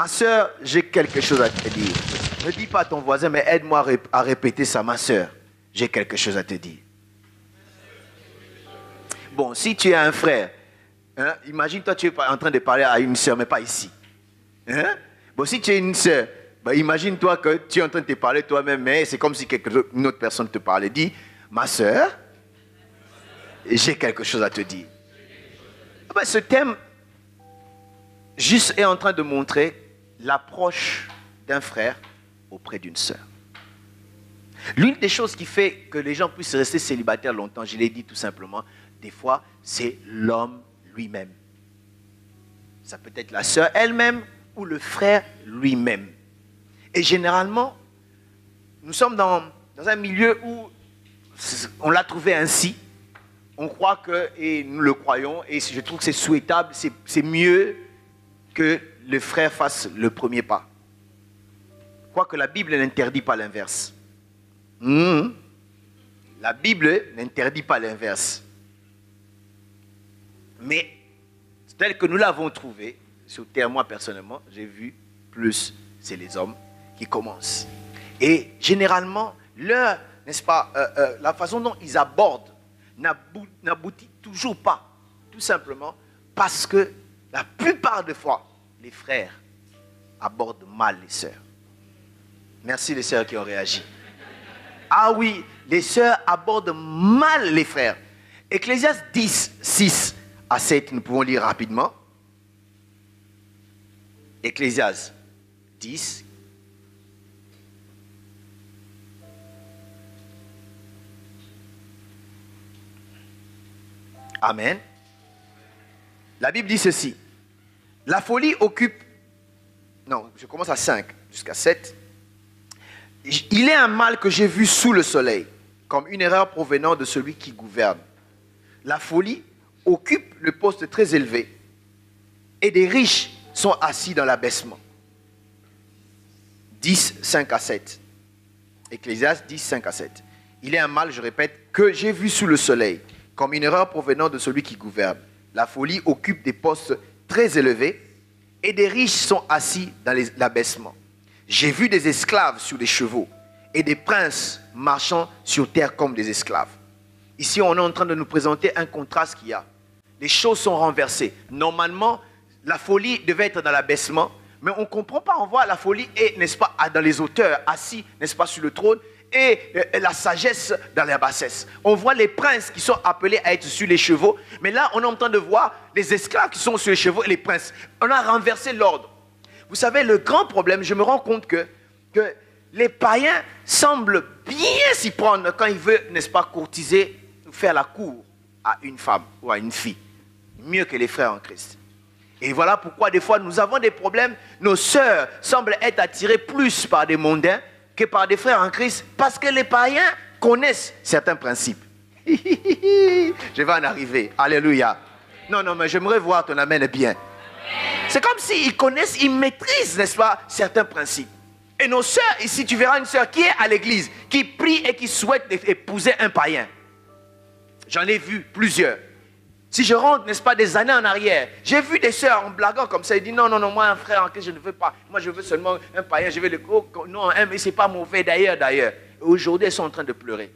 Ma sœur, j'ai quelque chose à te dire. Ne dis pas à ton voisin, mais aide-moi à répéter ça. Ma sœur, j'ai quelque chose à te dire. Bon, si tu es un frère, hein, imagine-toi tu es en train de parler à une sœur, mais pas ici. Hein? Bon, si tu es une sœur, ben, imagine-toi que tu es en train de te parler toi-même, mais c'est comme si une autre personne te parlait. Dis, ma sœur, j'ai quelque chose à te dire. Ben, ce thème, juste est en train de montrer l'approche d'un frère auprès d'une sœur. L'une des choses qui fait que les gens puissent rester célibataires longtemps, je l'ai dit tout simplement, des fois, c'est l'homme lui-même. Ça peut être la sœur elle-même ou le frère lui-même. Et généralement, nous sommes dans un milieu où on l'a trouvé ainsi. On croit que, et nous le croyons, et je trouve que c'est souhaitable, c'est mieux que le frère fasse le premier pas. Quoique la Bible n'interdit pas l'inverse. La Bible n'interdit pas l'inverse. Mais, tel que nous l'avons trouvé, sur terre, moi personnellement, j'ai vu plus, c'est les hommes qui commencent. Et généralement, n'est-ce pas, la façon dont ils abordent n'aboutit toujours pas. Tout simplement parce que la plupart des fois, les frères abordent mal les sœurs. Merci les sœurs qui ont réagi. Ah oui, les sœurs abordent mal les frères. Ecclésiaste 10, 6 à 7, nous pouvons lire rapidement. Ecclésiaste 10. Amen. La Bible dit ceci. La folie occupe... Non, je commence à 5 jusqu'à 7. Il est un mal que j'ai vu sous le soleil, comme une erreur provenant de celui qui gouverne. La folie occupe le poste très élevé et des riches sont assis dans l'abaissement. 10, 5 à 7. Ecclésiaste 10, 5 à 7. Il est un mal, je répète, que j'ai vu sous le soleil, comme une erreur provenant de celui qui gouverne. La folie occupe des postes très élevés et des riches sont assis dans l'abaissement. J'ai vu des esclaves sur des chevaux et des princes marchant sur terre comme des esclaves. Ici, on est en train de nous présenter un contraste qu'il y a. Les choses sont renversées. Normalement, la folie devait être dans l'abaissement, mais on ne comprend pas. On voit la folie est, n'est-ce pas, dans les hauteurs, assis, n'est-ce pas, sur le trône, et la sagesse dans la bassesse. On voit les princes qui sont appelés à être sur les chevaux, mais là, on est en train de voir les esclaves qui sont sur les chevaux et les princes. On a renversé l'ordre. Vous savez, le grand problème, je me rends compte que les païens semblent bien s'y prendre quand ils veulent, n'est-ce pas, courtiser, faire la cour à une femme ou à une fille. Mieux que les frères en Christ. Et voilà pourquoi des fois nous avons des problèmes. Nos sœurs semblent être attirées plus par des mondains que par des frères en Christ parce que les païens connaissent certains principes. Je vais en arriver. Alléluia. Non, mais j'aimerais voir ton amen bien. C'est comme s'ils connaissent, ils maîtrisent, n'est-ce pas, certains principes. Et nos sœurs, ici, tu verras une sœur qui est à l'église, qui prie et qui souhaite épouser un païen. J'en ai vu plusieurs. Si je rentre, n'est-ce pas, des années en arrière, j'ai vu des sœurs en blaguant comme ça. Ils disent non, moi, un frère en Christ, je ne veux pas. Moi, je veux seulement un païen. Je veux le... Oh, non, mais ce n'est pas mauvais d'ailleurs. Aujourd'hui, elles sont en train de pleurer.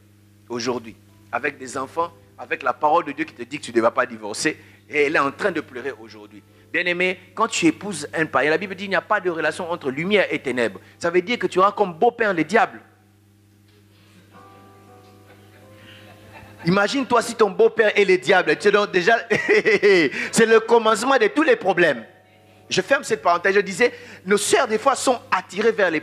Aujourd'hui, avec des enfants, avec la parole de Dieu qui te dit que tu ne vas pas divorcer. Et elle est en train de pleurer aujourd'hui. Bien-aimé, quand tu épouses un païen, la Bible dit qu'il n'y a pas de relation entre lumière et ténèbres. Ça veut dire que tu auras comme beau-père le diable. Imagine-toi si ton beau-père est le diable. Donc déjà, c'est le commencement de tous les problèmes. Je ferme cette parenthèse. Je disais, nos sœurs des fois sont attirées vers les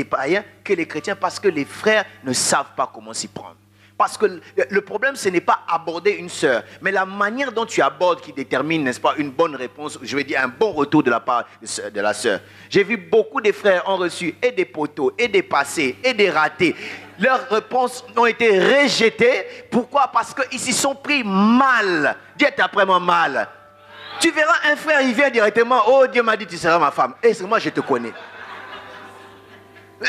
païens que les chrétiens parce que les frères ne savent pas comment s'y prendre. Parce que le problème, ce n'est pas aborder une sœur, mais la manière dont tu abordes qui détermine, n'est-ce pas, une bonne réponse, je veux dire un bon retour de la part de la sœur. J'ai vu beaucoup de frères ont reçu et des poteaux, et des passés, et des ratés. Leurs réponses ont été rejetées. Pourquoi? Parce qu'ils s'y sont pris mal. Dites après moi mal. Tu verras un frère, il vient directement, oh Dieu m'a dit tu seras ma femme. Et c'est moi je te connais.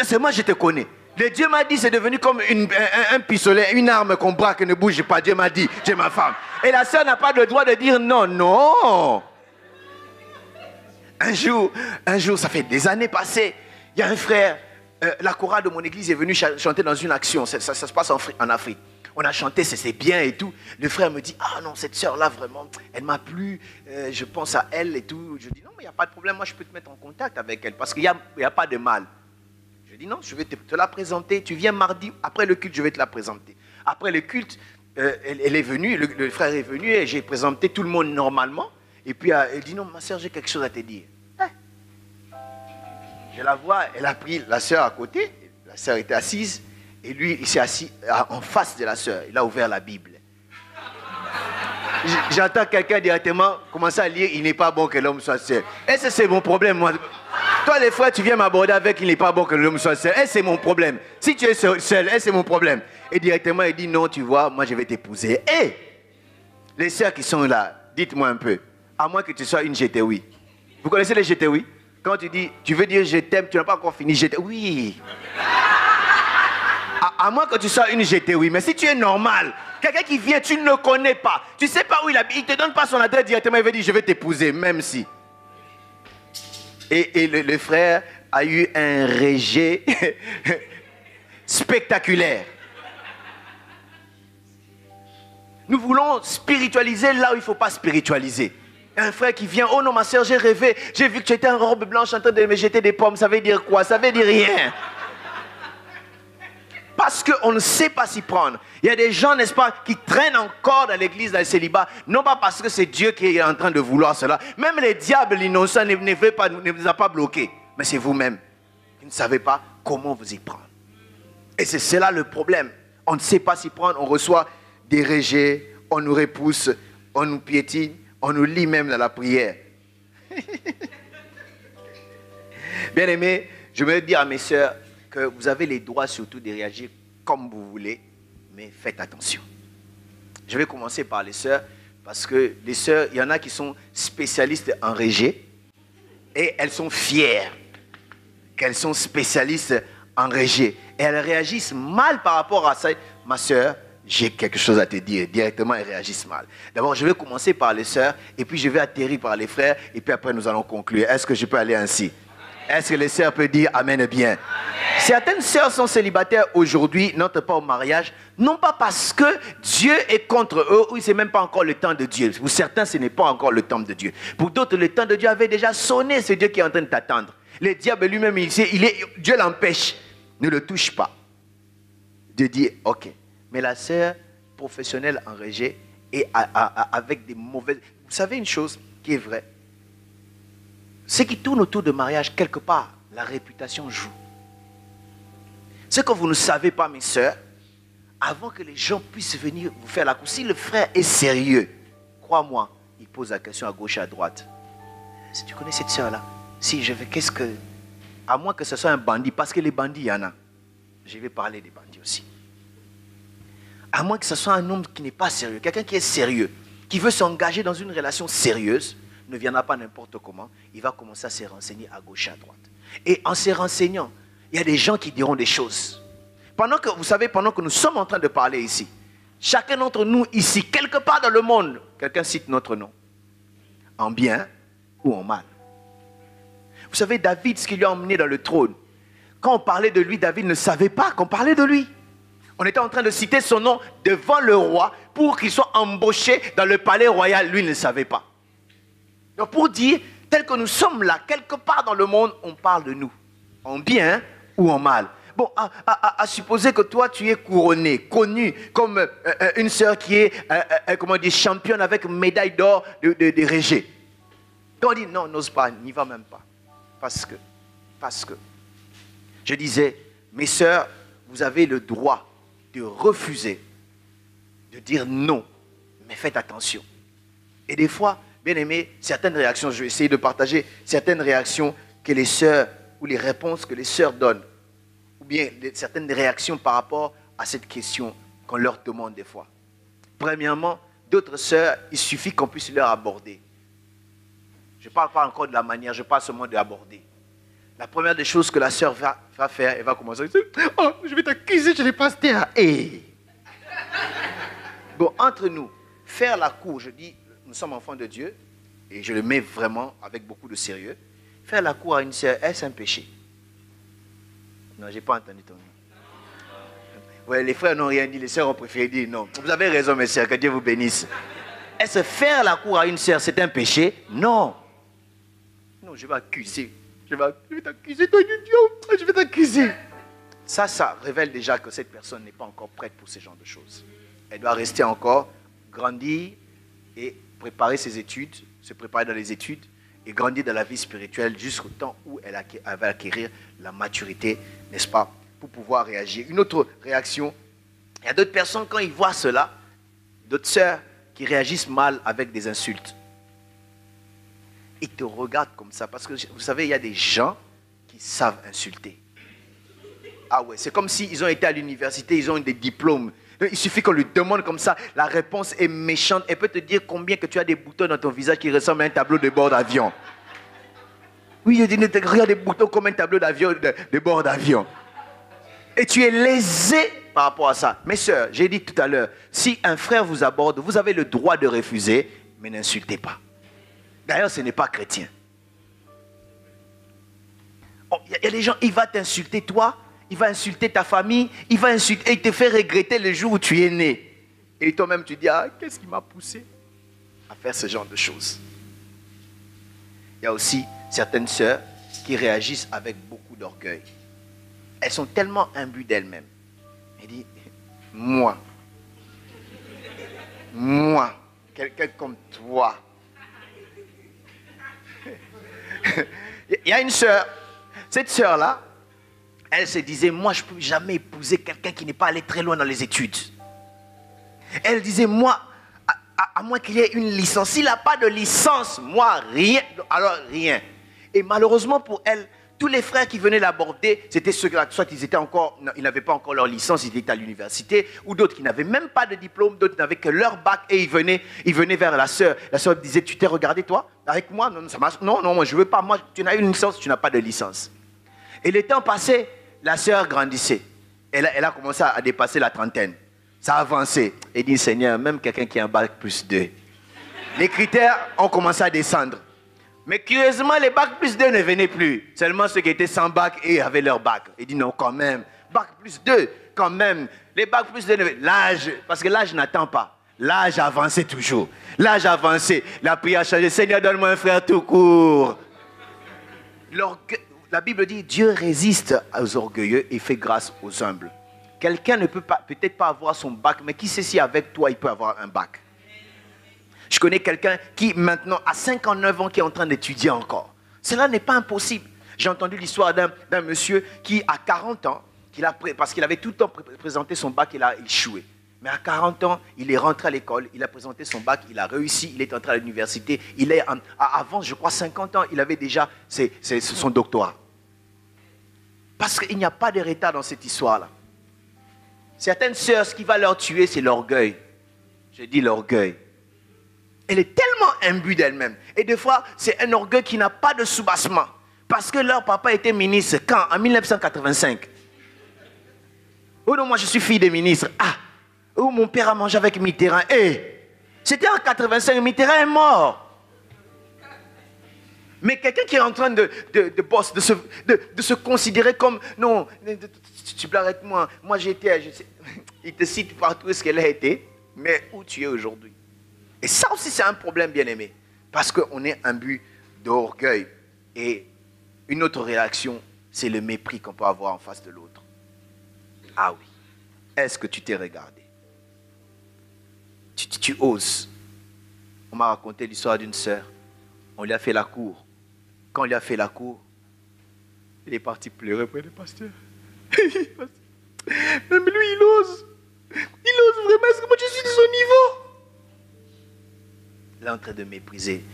C'est moi je te connais. Le Dieu m'a dit, c'est devenu comme un pistolet, une arme qu'on braque et ne bouge pas. Dieu m'a dit, tu es ma femme. Et la sœur n'a pas le droit de dire non. Un jour, ça fait des années passées, il y a un frère, la chorale de mon église est venue chanter dans une action, ça se passe en Afrique. On a chanté, c'est bien et tout. Le frère me dit, ah non, cette sœur-là, vraiment, elle m'a plu, je pense à elle et tout. Je dis, non, mais il n'y a pas de problème, moi je peux te mettre en contact avec elle, parce qu'il n'y a pas de mal. Je dis, non, je vais te la présenter, tu viens mardi, après le culte, je vais te la présenter. Après le culte, elle est venue, le frère est venu, et j'ai présenté tout le monde normalement. Et puis elle dit, non, ma sœur, j'ai quelque chose à te dire. Je la vois, elle a pris la sœur à côté, la sœur était assise, et lui, il s'est assis en face de la sœur. Il a ouvert la Bible. J'entends quelqu'un directement commencer à lire, il n'est pas bon que l'homme soit seul. Et c'est mon problème, moi. Toi, les frères, tu viens m'aborder avec, il n'est pas bon que l'homme soit seul. Et c'est mon problème. Si tu es seul, et c'est mon problème. Et directement, il dit, non, tu vois, moi, je vais t'épouser. Et les sœurs qui sont là, dites-moi un peu, à moins que tu sois une j'étais oui. Vous connaissez les j'étais oui? Quand tu dis, tu veux dire je t'aime, tu n'as pas encore fini, j'étais oui. À moins que tu sois une j'étais oui. Mais si tu es normal, quelqu'un qui vient, tu ne le connais pas, tu ne sais pas où il habite, il ne te donne pas son adresse directement, il veut dire je vais t'épouser, même si. Et le frère a eu un rejet spectaculaire. Nous voulons spiritualiser là où il ne faut pas spiritualiser. Un frère qui vient, oh non ma soeur, j'ai rêvé, j'ai vu que tu étais en robe blanche en train de me jeter des pommes, ça veut dire quoi? Ça veut dire rien. Parce qu'on ne sait pas s'y prendre. Il y a des gens, n'est-ce pas, qui traînent encore dans l'église, dans le célibat, non pas parce que c'est Dieu qui est en train de vouloir cela. Même les diables, l'innocent, ne vous a pas bloqué. Mais c'est vous-même qui ne savez pas comment vous y prendre. Et c'est cela le problème. On ne sait pas s'y prendre, on reçoit des rejets, on nous repousse, on nous piétine, on nous lie même dans la prière. Bien aimé, je veux dire à mes sœurs que vous avez les droits surtout de réagir comme vous voulez, mais faites attention. Je vais commencer par les sœurs, parce que les sœurs, il y en a qui sont spécialistes en rejet, et elles sont fières qu'elles sont spécialistes en rejet. Et elles réagissent mal par rapport à ça. Ma sœur, j'ai quelque chose à te dire. Directement, elles réagissent mal. D'abord, je vais commencer par les sœurs, et puis je vais atterrir par les frères, et puis après nous allons conclure. Est-ce que je peux aller ainsi? Est-ce que les sœurs peuvent dire Amen bien? Amen. Certaines sœurs sont célibataires aujourd'hui, n'entrent pas au mariage, non pas parce que Dieu est contre eux, ou ce n'est même pas encore le temps de Dieu. Pour certains, ce n'est pas encore le temps de Dieu. Pour d'autres, le temps de Dieu avait déjà sonné, c'est Dieu qui est en train de t'attendre. Le diable lui-même, Dieu l'empêche. Ne le touche pas. Dieu dit, ok. Mais la sœur professionnelle en rejet et avec des mauvaises... Vous savez une chose qui est vraie? Ce qui tourne autour de mariage, quelque part, la réputation joue. Ce que vous ne savez pas, mes sœurs, avant que les gens puissent venir vous faire la course, si le frère est sérieux, crois-moi, il pose la question à gauche et à droite. Si tu connais cette sœur-là, si je vais, qu'est-ce que... À moins que ce soit un bandit, parce que les bandits, il y en a. Je vais parler des bandits aussi. À moins que ce soit un homme qui n'est pas sérieux, quelqu'un qui est sérieux, qui veut s'engager dans une relation sérieuse, ne viendra pas n'importe comment, il va commencer à se renseigner à gauche et à droite. Et en se renseignant, il y a des gens qui diront des choses. Pendant que nous sommes en train de parler ici, chacun d'entre nous ici, quelque part dans le monde, quelqu'un cite notre nom, en bien ou en mal. Vous savez, David, ce qui lui a emmené dans le trône, quand on parlait de lui, David ne savait pas qu'on parlait de lui. On était en train de citer son nom devant le roi pour qu'il soit embauché dans le palais royal. Lui, il ne savait pas. Donc pour dire, tel que nous sommes là, quelque part dans le monde, on parle de nous. En bien ou en mal. Bon, à supposer que toi, tu es couronné, connu comme une sœur qui est, championne avec médaille d'or de rejet. Donc on dit, non, n'ose pas, n'y va même pas. Parce que, je disais, mes sœurs, vous avez le droit de refuser, de dire non, mais faites attention. Et des fois, bien aimé, certaines réactions, je vais essayer de partager certaines réactions que les sœurs, ou les réponses que les sœurs donnent, ou bien certaines réactions par rapport à cette question qu'on leur demande des fois. Premièrement, d'autres sœurs, il suffit qu'on puisse leur aborder. Je ne parle pas encore de la manière, je parle seulement d'aborder. La première des choses que la sœur va faire, elle va commencer à dire, oh, je vais t'accuser, je n'ai pas été à... Hey. Bon, entre nous, faire la cour, je dis, nous sommes enfants de Dieu, et je le mets vraiment avec beaucoup de sérieux, faire la cour à une sœur, est-ce un péché? Non, je n'ai pas entendu ton nom. Ouais, les frères n'ont rien dit, les sœurs ont préféré dire non. Vous avez raison, mes sœurs, que Dieu vous bénisse. Est-ce faire la cour à une sœur, c'est un péché? Non. Non, je vais accuser. Je vais t'accuser, toi, idiot. Je vais t'accuser. Ça révèle déjà que cette personne n'est pas encore prête pour ce genre de choses. Elle doit rester encore, grandir et préparer ses études, se préparer dans les études et grandir dans la vie spirituelle jusqu'au temps où elle va acquérir la maturité, n'est-ce pas, pour pouvoir réagir. Une autre réaction, il y a d'autres personnes, quand ils voient cela, d'autres sœurs qui réagissent mal avec des insultes. Ils te regardent comme ça, parce que vous savez, il y a des gens qui savent insulter. Ah ouais, c'est comme s'ils ont été à l'université, ils ont des diplômes. Il suffit qu'on lui demande comme ça, la réponse est méchante. Elle peut te dire combien que tu as des boutons dans ton visage qui ressemblent à un tableau de bord d'avion. Oui, il dit, regarde des boutons comme un tableau d'avion, de bord d'avion. Et tu es lésé par rapport à ça. Mes sœurs, j'ai dit tout à l'heure, si un frère vous aborde, vous avez le droit de refuser, mais n'insultez pas. D'ailleurs, ce n'est pas chrétien. Il y a des gens, il va t'insulter toi, il va insulter ta famille, il va insulter, et il te fait regretter le jour où tu es né. Et toi-même, tu dis, ah, qu'est-ce qui m'a poussé à faire ce genre de choses? Il y a aussi certaines sœurs qui réagissent avec beaucoup d'orgueil. Elles sont tellement imbues d'elles-mêmes. Elles disent, moi, quelqu'un comme toi. Il y a une sœur, cette sœur-là, elle se disait, moi je ne peux jamais épouser quelqu'un qui n'est pas allé très loin dans les études. Elle disait, moi, à moins qu'il y ait une licence, s'il n'a pas de licence, moi, rien, alors rien. Et malheureusement pour elle, tous les frères qui venaient l'aborder, c'était ceux-là, soit ils n'avaient pas encore leur licence, ils étaient à l'université, ou d'autres qui n'avaient même pas de diplôme, d'autres n'avaient que leur bac, et ils venaient vers la sœur. La sœur disait, tu t'es regardé toi avec moi? Non, ça marche. Non, moi je ne veux pas. Moi, tu n'as une licence, tu n'as pas de licence. Et le temps passé, la sœur grandissait. Elle a commencé à dépasser la trentaine. Ça a avancé. Et dit, Seigneur, même quelqu'un qui a un bac plus 2. Les critères ont commencé à descendre. Mais curieusement, les bacs plus 2 ne venaient plus. Seulement ceux qui étaient sans bac et avaient leur bac. Il dit non, quand même. Bac plus 2, quand même. Les bacs plus 2 ne venaient pas. L'âge, parce que l'âge n'attend pas. L'âge avançait toujours. L'âge avançait. La prière a changé. Seigneur, donne-moi un frère tout court. La Bible dit, Dieu résiste aux orgueilleux et fait grâce aux humbles. Quelqu'un ne peut peut-être pas avoir son bac, mais qui sait si avec toi, il peut avoir un bac. Je connais quelqu'un qui maintenant a 59 ans qui est en train d'étudier encore. Cela n'est pas impossible. J'ai entendu l'histoire d'un monsieur qui à 40 ans, parce qu'il avait tout le temps présenté son bac, il a échoué. Mais à 40 ans, il est rentré à l'école, il a présenté son bac, il a réussi, il est entré à l'université. Avant, je crois, 50 ans, il avait déjà son doctorat. Parce qu'il n'y a pas de retard dans cette histoire-là. Certaines sœurs, ce qui va leur tuer, c'est l'orgueil. Je dis l'orgueil. Elle est tellement imbue d'elle-même. Et des fois, c'est un orgueil qui n'a pas de soubassement. Parce que leur papa était ministre. Quand? En 1985. Oh non, moi je suis fille de ministre. Ah! Oh, mon père a mangé avec Mitterrand. C'était en 85, Mitterrand est mort. Mais quelqu'un qui est en train de se considérer comme... Non, tu blagues moi. Moi j'étais... Il te cite partout ce qu'elle a été. Mais où tu es aujourd'hui? Et ça aussi, c'est un problème, bien-aimé. Parce qu'on est imbu d'orgueil. Et une autre réaction, c'est le mépris qu'on peut avoir en face de l'autre. Ah oui. Est-ce que tu t'es regardé? Tu oses. On m'a raconté l'histoire d'une sœur. On lui a fait la cour. Quand on lui a fait la cour, il est parti pleurer près du pasteur. Même lui, il ose. Il ose vraiment. Est-ce que moi, je suis de son niveau? Il est en train de mépriser.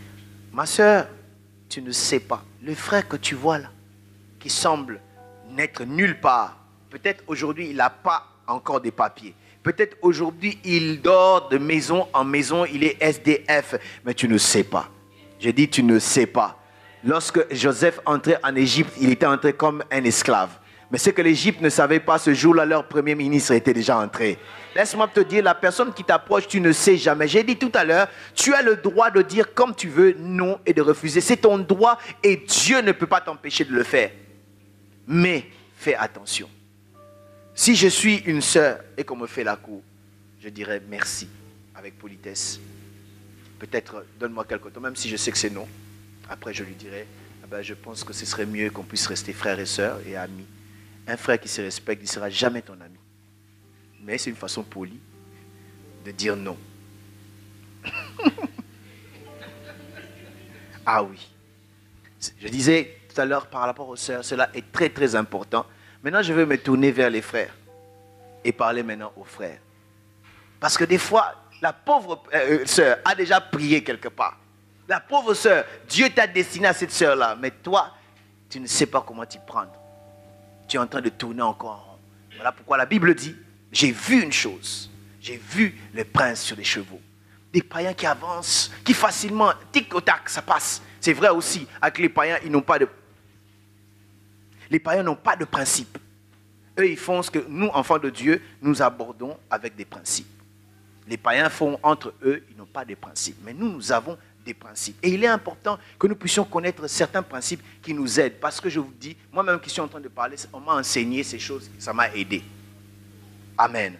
Ma soeur, tu ne sais pas. Le frère que tu vois là, qui semble n'être nulle part, peut-être aujourd'hui, il n'a pas encore des papiers. Peut-être aujourd'hui, il dort de maison en maison, il est SDF. Mais tu ne sais pas. Je dis, tu ne sais pas. Lorsque Joseph entrait en Égypte, il était entré comme un esclave. Mais ce que l'Égypte ne savait pas, ce jour-là, leur premier ministre était déjà entré. Laisse-moi te dire, la personne qui t'approche, tu ne sais jamais. J'ai dit tout à l'heure, tu as le droit de dire comme tu veux non et de refuser. C'est ton droit et Dieu ne peut pas t'empêcher de le faire. Mais fais attention. Si je suis une sœur et qu'on me fait la cour, je dirais merci avec politesse. Peut-être donne-moi quelque temps, même si je sais que c'est non. Après je lui dirai, ah ben, je pense que ce serait mieux qu'on puisse rester frères et sœurs et amis. Un frère qui se respecte ne sera jamais ton ami. Mais c'est une façon polie de dire non. Ah oui. Je disais tout à l'heure par rapport aux sœurs, cela est très très important. Maintenant, je vais me tourner vers les frères et parler maintenant aux frères. Parce que des fois, la pauvre sœur a déjà prié quelque part. La pauvre sœur, Dieu t'a destiné à cette sœur-là, mais toi, tu ne sais pas comment t'y prendre. Tu es en train de tourner encore en rond. Voilà pourquoi la Bible dit, j'ai vu une chose, j'ai vu le prince sur les chevaux. Des païens qui avancent, qui facilement, tic au tac, ça passe. C'est vrai aussi, avec les païens, ils n'ont pas de... Les païens n'ont pas de principe. Eux, ils font ce que nous, enfants de Dieu, nous abordons avec des principes. Les païens font entre eux, ils n'ont pas de principes. Mais nous, nous avons des principes. Et il est important que nous puissions connaître certains principes qui nous aident. Parce que je vous dis, moi-même qui suis en train de parler, on m'a enseigné ces choses, ça m'a aidé. Amen.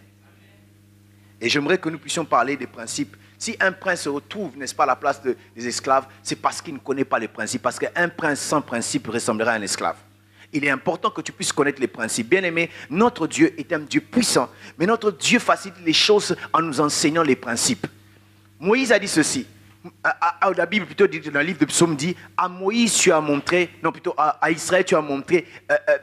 Et j'aimerais que nous puissions parler des principes. Si un prince se retrouve, n'est-ce pas, à la place des esclaves, c'est parce qu'il ne connaît pas les principes. Parce qu'un prince sans principe ressemblerait à un esclave. Il est important que tu puisses connaître les principes. Bien-aimé, notre Dieu est un Dieu puissant. Mais notre Dieu facilite les choses en nous enseignant les principes. Moïse a dit ceci. La Bible plutôt dit, dans le livre de Psaume dit, à Moïse tu as montré, non plutôt à Israël tu as montré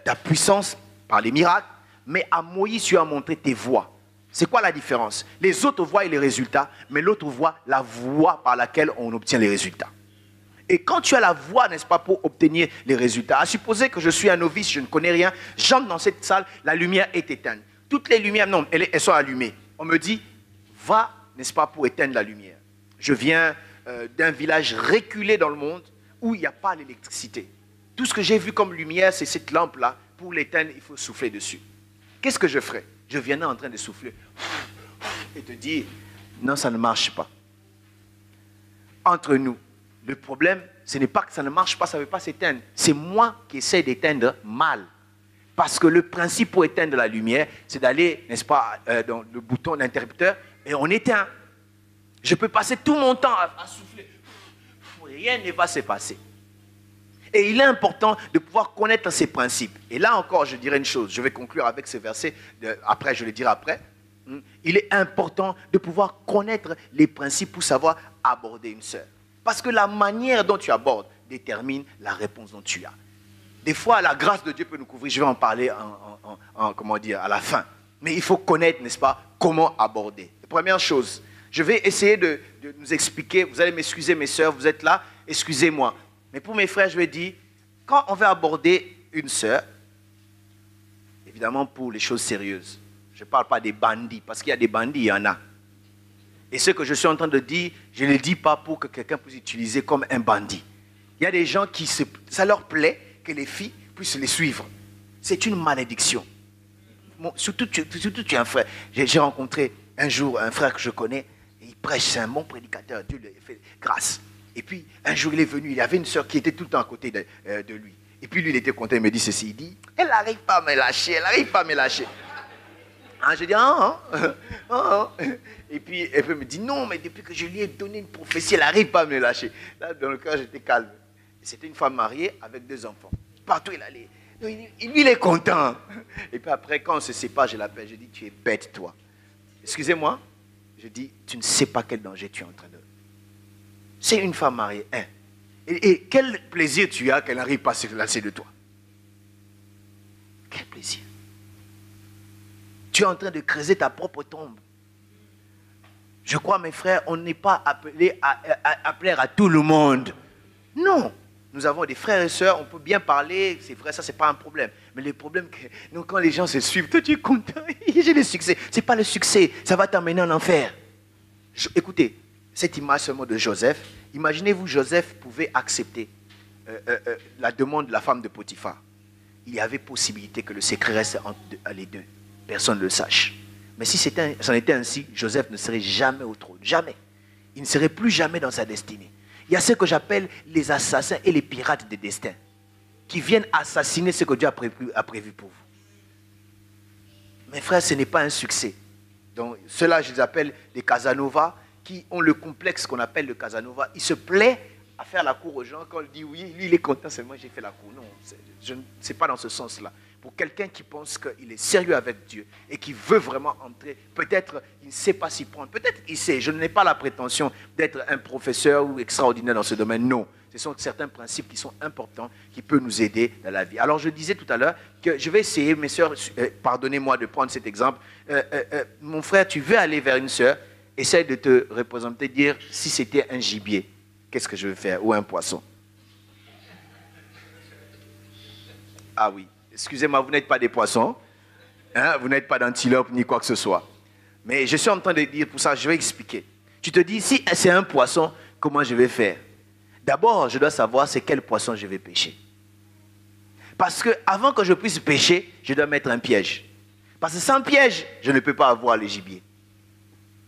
ta puissance par les miracles, mais à Moïse tu as montré tes voies. C'est quoi la différence? Les autres voient les résultats, mais l'autre voit la voie par laquelle on obtient les résultats. Et quand tu as la voie, n'est-ce pas, pour obtenir les résultats, à supposer que je suis un novice, je ne connais rien, j'entre dans cette salle, la lumière est éteinte. Toutes les lumières, non, elles sont allumées. On me dit, va, n'est-ce pas, pour éteindre la lumière. Je viens d'un village reculé dans le monde où il n'y a pas l'électricité. Tout ce que j'ai vu comme lumière, c'est cette lampe-là. Pour l'éteindre, il faut souffler dessus. Qu'est-ce que je ferais? Je viendrais en train de souffler et te dire, non, ça ne marche pas. Entre nous, le problème, ce n'est pas que ça ne marche pas, ça ne veut pas s'éteindre. C'est moi qui essaie d'éteindre mal. Parce que le principe pour éteindre la lumière, c'est d'aller, n'est-ce pas, dans le bouton d'interrupteur et on éteint. Je peux passer tout mon temps à souffler. Rien ne va se passer. Et il est important de pouvoir connaître ces principes. Et là encore, je dirais une chose. Je vais conclure avec ce verset. Après, je le dirai après. Il est important de pouvoir connaître les principes pour savoir aborder une sœur. Parce que la manière dont tu abordes détermine la réponse dont tu as. Des fois, la grâce de Dieu peut nous couvrir. Je vais en parler comment dire, à la fin. Mais il faut connaître, n'est-ce pas, comment aborder. La première chose, je vais essayer de nous expliquer. Vous allez m'excuser, mes sœurs, vous êtes là, excusez-moi. Mais pour mes frères, je vais dire, quand on va aborder une sœur, évidemment pour les choses sérieuses, je ne parle pas des bandits, parce qu'il y a des bandits, il y en a. Et ce que je suis en train de dire, je ne le dis pas pour que quelqu'un puisse utiliser comme un bandit. Il y a des gens qui, ça leur plaît que les filles puissent les suivre. C'est une malédiction. Bon, surtout, tu es un frère. J'ai rencontré un jour un frère que je connais, et il prêche, c'est un bon prédicateur, Dieu lui a fait grâce. Et puis, un jour, il est venu, il avait une sœur qui était tout le temps à côté de lui. Et puis, lui, il était content, il me dit ceci, il dit, elle n'arrive pas à me lâcher, elle n'arrive pas à me lâcher. Hein, je dis, Et puis, elle me dit, non, mais depuis que je lui ai donné une prophétie, elle n'arrive pas à me lâcher. Là, dans le cœur, j'étais calme. C'était une femme mariée avec 2 enfants. Partout, il allait. Lui, il est content. Et puis après, quand on se sépare, je l'appelle, je dis, tu es bête, toi. Excusez-moi. Je dis, tu ne sais pas quel danger tu es en train de... C'est une femme mariée, hein. Et quel plaisir tu as qu'elle n'arrive pas à se lasser de toi. Quel plaisir. Tu es en train de creuser ta propre tombe. Je crois, mes frères, on n'est pas appelé à plaire à tout le monde. Non. Nous avons des frères et sœurs, on peut bien parler, c'est vrai, ça, c'est pas un problème. Mais le problème, quand les gens se suivent, toi, tu es content, j'ai le succès. Ce n'est pas le succès, ça va t'emmener en enfer. Écoutez, cette image seulement de Joseph, imaginez-vous, Joseph pouvait accepter la demande de la femme de Potiphar. il y avait possibilité que le secret reste entre les deux. Personne ne le sache. Mais si c'en était ainsi, Joseph ne serait jamais au trône. Jamais. Il ne serait plus jamais dans sa destinée. Il y a ce que j'appelle les assassins et les pirates des destins, qui viennent assassiner ce que Dieu a prévu pour vous. Mes frères, ce n'est pas un succès. Donc, ceux-là, je les appelle les Casanova, qui ont le complexe qu'on appelle le Casanova. Il se plaît à faire la cour aux gens. Quand il dit oui, lui, il est content seulement, j'ai fait la cour. Non, ce n'est pas dans ce sens-là. Pour quelqu'un qui pense qu'il est sérieux avec Dieu et qui veut vraiment entrer, peut-être il ne sait pas s'y prendre. Peut-être il sait. Je n'ai pas la prétention d'être un professeur ou extraordinaire dans ce domaine. Non. Ce sont certains principes qui sont importants, qui peuvent nous aider dans la vie. Alors, je disais tout à l'heure que je vais essayer, mes sœurs, pardonnez-moi de prendre cet exemple. Mon frère, tu veux aller vers une sœur, essaye de te représenter, dire si c'était un gibier, qu'est-ce que je vais faire? Ou un poisson. Ah oui, excusez-moi, vous n'êtes pas des poissons, hein? Vous n'êtes pas d'antilope ni quoi que ce soit. Mais je suis en train de dire pour ça, je vais expliquer. Tu te dis, si c'est un poisson, comment je vais faire? D'abord, je dois savoir c'est quel poisson je vais pêcher. Parce que avant que je puisse pêcher, je dois mettre un piège. Parce que sans piège, je ne peux pas avoir le gibier.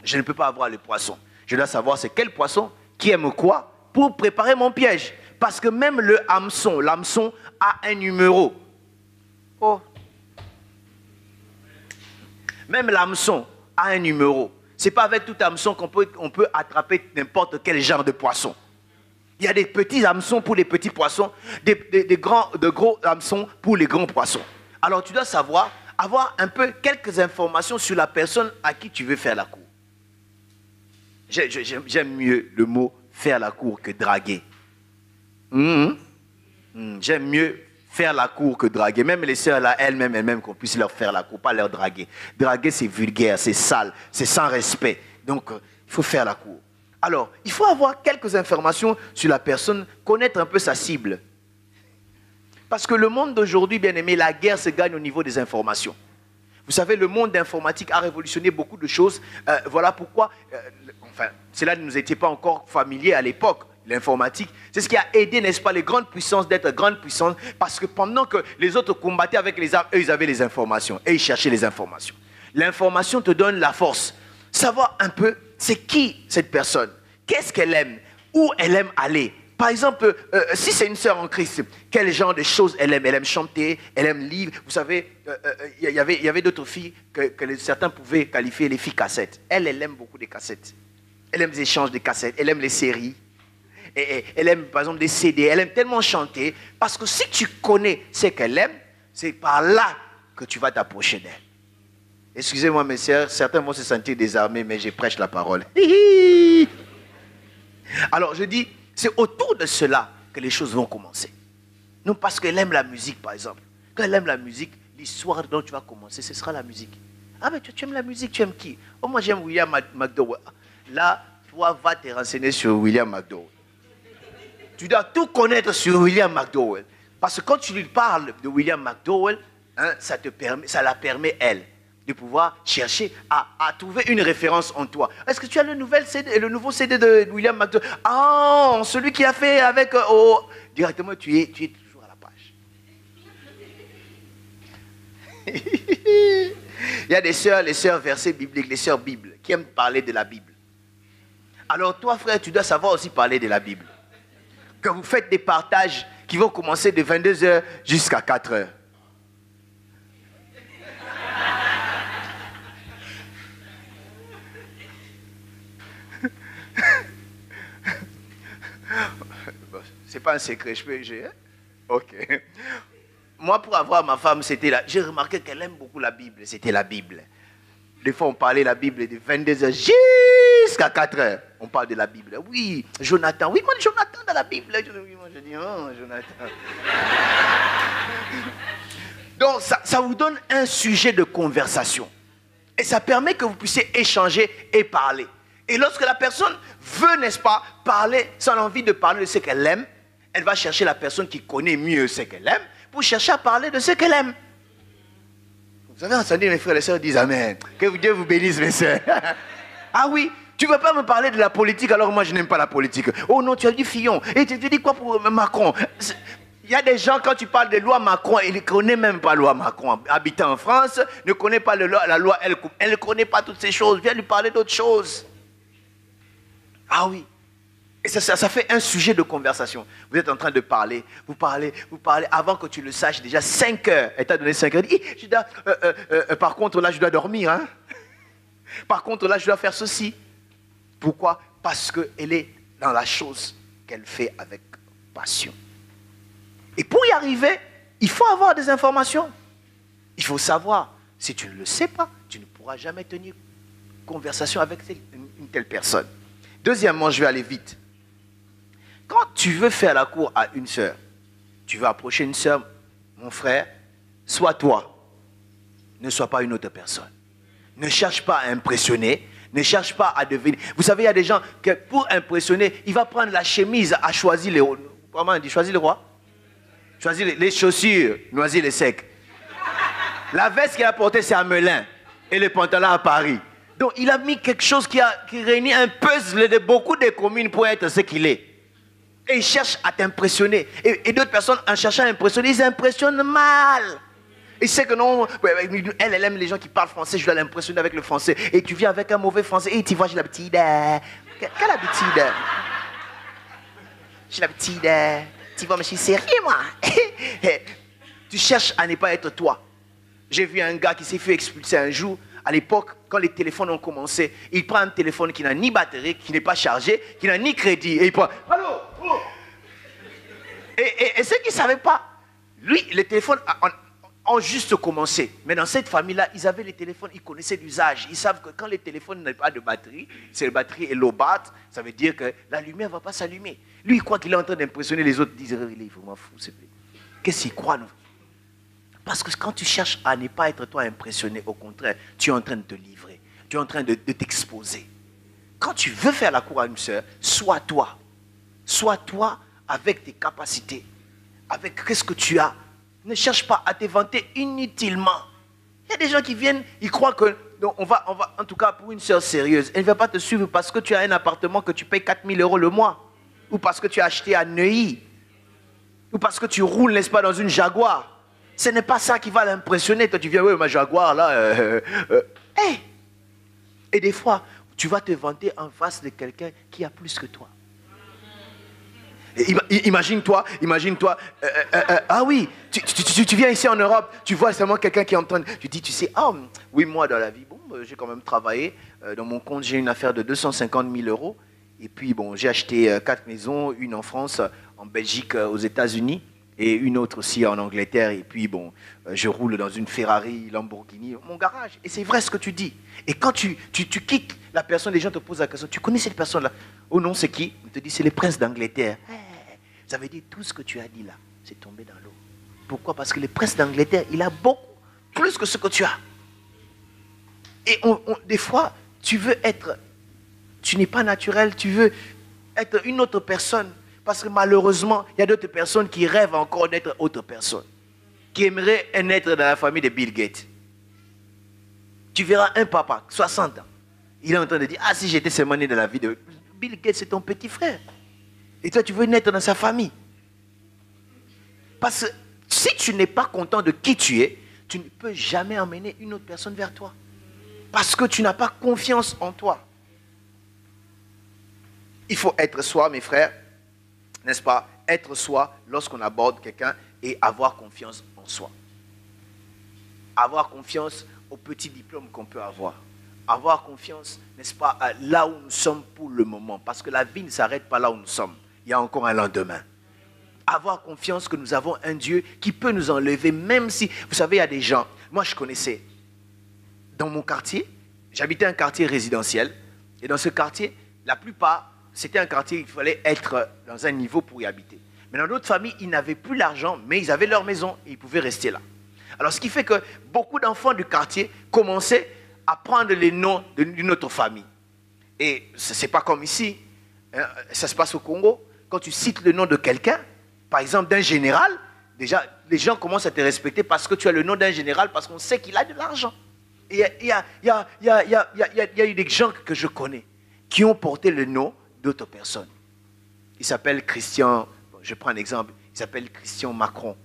Je ne peux pas avoir le poisson. Je dois savoir c'est quel poisson, qui aime quoi, pour préparer mon piège. Parce que même l'hameçon a un numéro. Oh. Même l'hameçon a un numéro. Ce n'est pas avec tout hameçon qu'on peut attraper n'importe quel genre de poisson. Il y a des petits hameçons pour les petits poissons, de gros hameçons pour les grands poissons. Alors tu dois savoir, avoir un peu quelques informations sur la personne à qui tu veux faire la cour. J'aime mieux le mot faire la cour que draguer. J'aime mieux faire la cour que draguer. Même les sœurs là, elles-mêmes, qu'on puisse leur faire la cour, pas leur draguer. Draguer, c'est vulgaire, c'est sale, c'est sans respect. Donc, il faut faire la cour. Alors, il faut avoir quelques informations sur la personne, connaître un peu sa cible. Parce que le monde d'aujourd'hui, bien aimé, la guerre se gagne au niveau des informations. Vous savez, le monde d'informatique a révolutionné beaucoup de choses. Voilà pourquoi, cela ne nous était pas encore familier à l'époque. L'informatique, c'est ce qui a aidé, n'est-ce pas, les grandes puissances d'être grandes puissances, parce que pendant que les autres combattaient avec les armes, eux, ils avaient les informations, et ils cherchaient les informations. L'information te donne la force. Savoir un peu, c'est qui cette personne, qu'est-ce qu'elle aime, où elle aime aller. Par exemple, si c'est une sœur en Christ, quel genre de choses elle aime? Elle aime chanter, elle aime lire. Vous savez, il y avait d'autres filles que certains pouvaient qualifier les filles cassettes. Elle aime beaucoup les cassettes. Elle aime les échanges de cassettes, elle aime les séries. Et elle aime par exemple des CD, elle aime tellement chanter, parce que si tu connais ce qu'elle aime, c'est par là que tu vas t'approcher d'elle. Excusez-moi mes sœurs, certains vont se sentir désarmés, mais je prêche la parole. Alors je dis, c'est autour de cela que les choses vont commencer. Non parce qu'elle aime la musique par exemple. Quand elle aime la musique, l'histoire dont tu vas commencer, ce sera la musique. Ah mais tu aimes la musique, tu aimes qui? Oh moi j'aime William McDowell. Là, toi va te renseigner sur William McDowell. Tu dois tout connaître sur William McDowell. Parce que quand tu lui parles de William McDowell, hein, ça la permet, elle, de pouvoir chercher à trouver une référence en toi. Est-ce que tu as le nouveau CD de William McDowell? Ah, celui qui a fait avec... directement, tu es toujours à la page. Il y a des sœurs, les sœurs versets bibliques, les sœurs Bible, qui aiment parler de la Bible. Alors toi, frère, tu dois savoir aussi parler de la Bible. Que vous faites des partages qui vont commencer de 22h jusqu'à 4h. C'est pas un secret, je peux... Ok. Moi, pour avoir ma femme, c'était là. J'ai remarqué qu'elle aime beaucoup la Bible. C'était la Bible. Des fois, on parlait de la Bible de 22h jusqu'à 4h. On parle de la Bible. Oui, Jonathan. Oui, moi, Jonathan dans la Bible. Je dis, oh, Jonathan. Donc, ça vous donne un sujet de conversation. Et ça permet que vous puissiez échanger et parler. Et lorsque la personne veut, n'est-ce pas, parler, sans envie de parler de ce qu'elle aime, elle va chercher la personne qui connaît mieux ce qu'elle aime pour chercher à parler de ce qu'elle aime. Vous avez entendu mes frères et les sœurs disent Amen. Que Dieu vous bénisse mes sœurs. Ah oui, tu ne veux pas me parler de la politique alors moi je n'aime pas la politique. Oh non, tu as dit Fillon. Et tu dis quoi pour Macron? Il y a des gens, quand tu parles de loi Macron, ils ne connaissent même pas la loi Macron. Habitant en France, ne connaît pas la loi El Khomri. Elle ne connaît pas toutes ces choses. Viens lui parler d'autres choses. Ah oui. Et ça fait un sujet de conversation. Vous êtes en train de parler, vous parlez, avant que tu le saches, déjà 5 heures. Elle t'a donné 5 heures. Par contre, là, je dois dormir. Hein? Par contre, là, je dois faire ceci. Pourquoi? Parce qu'elle est dans la chose qu'elle fait avec passion. Et pour y arriver, il faut avoir des informations. Il faut savoir. Si tu ne le sais pas, tu ne pourras jamais tenir conversation avec une telle personne. Deuxièmement, je vais aller vite. Quand tu veux faire la cour à une sœur, tu veux approcher une sœur, mon frère, sois toi. Ne sois pas une autre personne. Ne cherche pas à impressionner. Ne cherche pas à devenir. Vous savez, il y a des gens que pour impressionner, il va prendre la chemise à choisir les... Comment on dit? Choisir le roi? Choisir les chaussures, Noisy les secs. La veste qu'il a portée, c'est à Melun. Et le pantalon à Paris. Donc, il a mis quelque chose qui réunit un puzzle de beaucoup de communes pour être ce qu'il est. Et il cherche à t'impressionner. Et d'autres personnes, en cherchant à impressionner, ils impressionnent mal. Il sait que non, elle aime les gens qui parlent français, je dois l'impressionner avec le français. Et tu viens avec un mauvais français, et tu vois, j'ai l'habitude. Quelle habitude? J'ai l'habitude. Tu vois, mais je suis sérieux, moi. Tu cherches à ne pas être toi. J'ai vu un gars qui s'est fait expulser un jour. À l'époque, quand les téléphones ont commencé, il prend un téléphone qui n'a ni batterie, qui n'est pas chargé, qui n'a ni crédit. Et il prend, allô, oh. Et ceux qui ne savaient pas, lui, les téléphones ont juste commencé. Mais dans cette famille-là, ils avaient les téléphones, ils connaissaient l'usage. Ils savent que quand les téléphones n'ont pas de batterie, c'est la batterie est low bat, ça veut dire que la lumière ne va pas s'allumer. Lui, il croit qu'il est en train d'impressionner les autres. Il dit, il faut m'en foutre, c'est plus. Qu'est-ce qu'il croit, nous? Parce que quand tu cherches à ne pas être toi impressionné, au contraire, tu es en train de te livrer. Tu es en train de t'exposer. Quand tu veux faire la cour à une sœur, sois toi. Sois toi avec tes capacités, avec ce que tu as. Ne cherche pas à te vanter inutilement. Il y a des gens qui viennent, ils croient que, donc on va, en tout cas pour une sœur sérieuse, elle ne va pas te suivre parce que tu as un appartement que tu payes 4 000 € le mois, ou parce que tu as acheté à Neuilly, ou parce que tu roules, n'est-ce pas, dans une Jaguar. Ce n'est pas ça qui va l'impressionner. Toi, tu viens, oui, ma Jaguar, là. Hey. Et des fois, tu vas te vanter en face de quelqu'un qui a plus que toi. Imagine-toi, ah oui, tu viens ici en Europe, tu vois seulement quelqu'un qui est en train de... Tu dis, tu sais, ah oui, moi dans la vie, bon, j'ai quand même travaillé, dans mon compte j'ai une affaire de 250 000 €, et puis bon, j'ai acheté 4 maisons, une en France, en Belgique, aux États-Unis, et une autre aussi en Angleterre, et puis bon, je roule dans une Ferrari, Lamborghini, mon garage, et c'est vrai ce que tu dis. Et quand tu quittes la personne, les gens te posent la question, tu connais cette personne-là? Oh non, c'est qui? On te dit, c'est le prince d'Angleterre. Ça veut dire tout ce que tu as dit là, c'est tombé dans l'eau. Pourquoi? Parce que le prince d'Angleterre, il a beaucoup plus que ce que tu as. Et des fois, tu veux être, tu n'es pas naturel, tu veux être une autre personne. Parce que malheureusement, il y a d'autres personnes qui rêvent encore d'être autre personne. Qui aimeraient naître dans la famille de Bill Gates. Tu verras un papa, 60 ans. Il est en train de dire, ah si j'étais seulement né dans la vie de Bill Gates, c'est ton petit frère. Et toi, tu veux naître dans sa famille. Parce que si tu n'es pas content de qui tu es, tu ne peux jamais emmener une autre personne vers toi. Parce que tu n'as pas confiance en toi. Il faut être soi, mes frères, n'est-ce pas? Être soi lorsqu'on aborde quelqu'un et avoir confiance en soi. Avoir confiance au petit diplôme qu'on peut avoir. Avoir confiance, n'est-ce pas, là où nous sommes pour le moment. Parce que la vie ne s'arrête pas là où nous sommes. Il y a encore un lendemain. Avoir confiance que nous avons un Dieu qui peut nous enlever, même si, vous savez, il y a des gens, moi je connaissais, dans mon quartier, j'habitais un quartier résidentiel, et dans ce quartier, la plupart, c'était un quartier où il fallait être dans un niveau pour y habiter. Mais dans d'autres familles, ils n'avaient plus l'argent, mais ils avaient leur maison, et ils pouvaient rester là. Alors ce qui fait que beaucoup d'enfants du quartier commençaient à prendre les noms d'une autre famille. Et ce n'est pas comme ici, hein, ça se passe au Congo. Quand tu cites le nom de quelqu'un, par exemple d'un général, déjà les gens commencent à te respecter parce que tu as le nom d'un général, parce qu'on sait qu'il a de l'argent. Et il y a eu des gens que je connais qui ont porté le nom d'autres personnes. Il s'appelle Christian, je prends un exemple, Il s'appelle Christian Macron.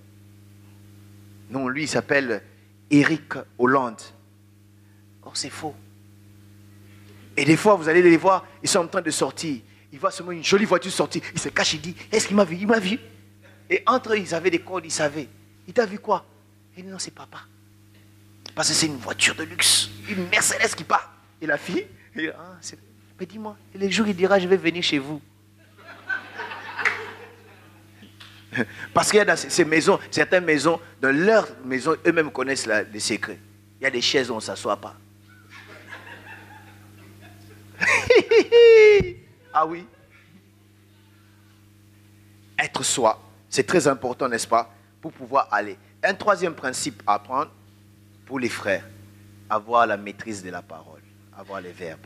Non, lui, il s'appelle Éric Hollande. Or, c'est faux. Et des fois, vous allez les voir, ils sont en train de sortir. Ils voient seulement une jolie voiture sortir. Il se cache, il dit, est-ce qu'il m'a vu? Il m'a vu. Et entre eux, ils avaient des codes, ils savaient. Il t'a vu quoi? Il dit, non, c'est papa. Parce que c'est une voiture de luxe. Une Mercedes qui part. Et la fille, il dit, ah, mais dis-moi, et les jours, il dira, je vais venir chez vous. Parce qu'il y a dans ces maisons, certaines maisons, dans leur maison, eux-mêmes connaissent les secrets. Il y a des chaises où on ne s'assoit pas. Ah oui. Être soi, c'est très important, n'est-ce pas, pour pouvoir aller. Un troisième principe à apprendre pour les frères, avoir la maîtrise de la parole, avoir les verbes.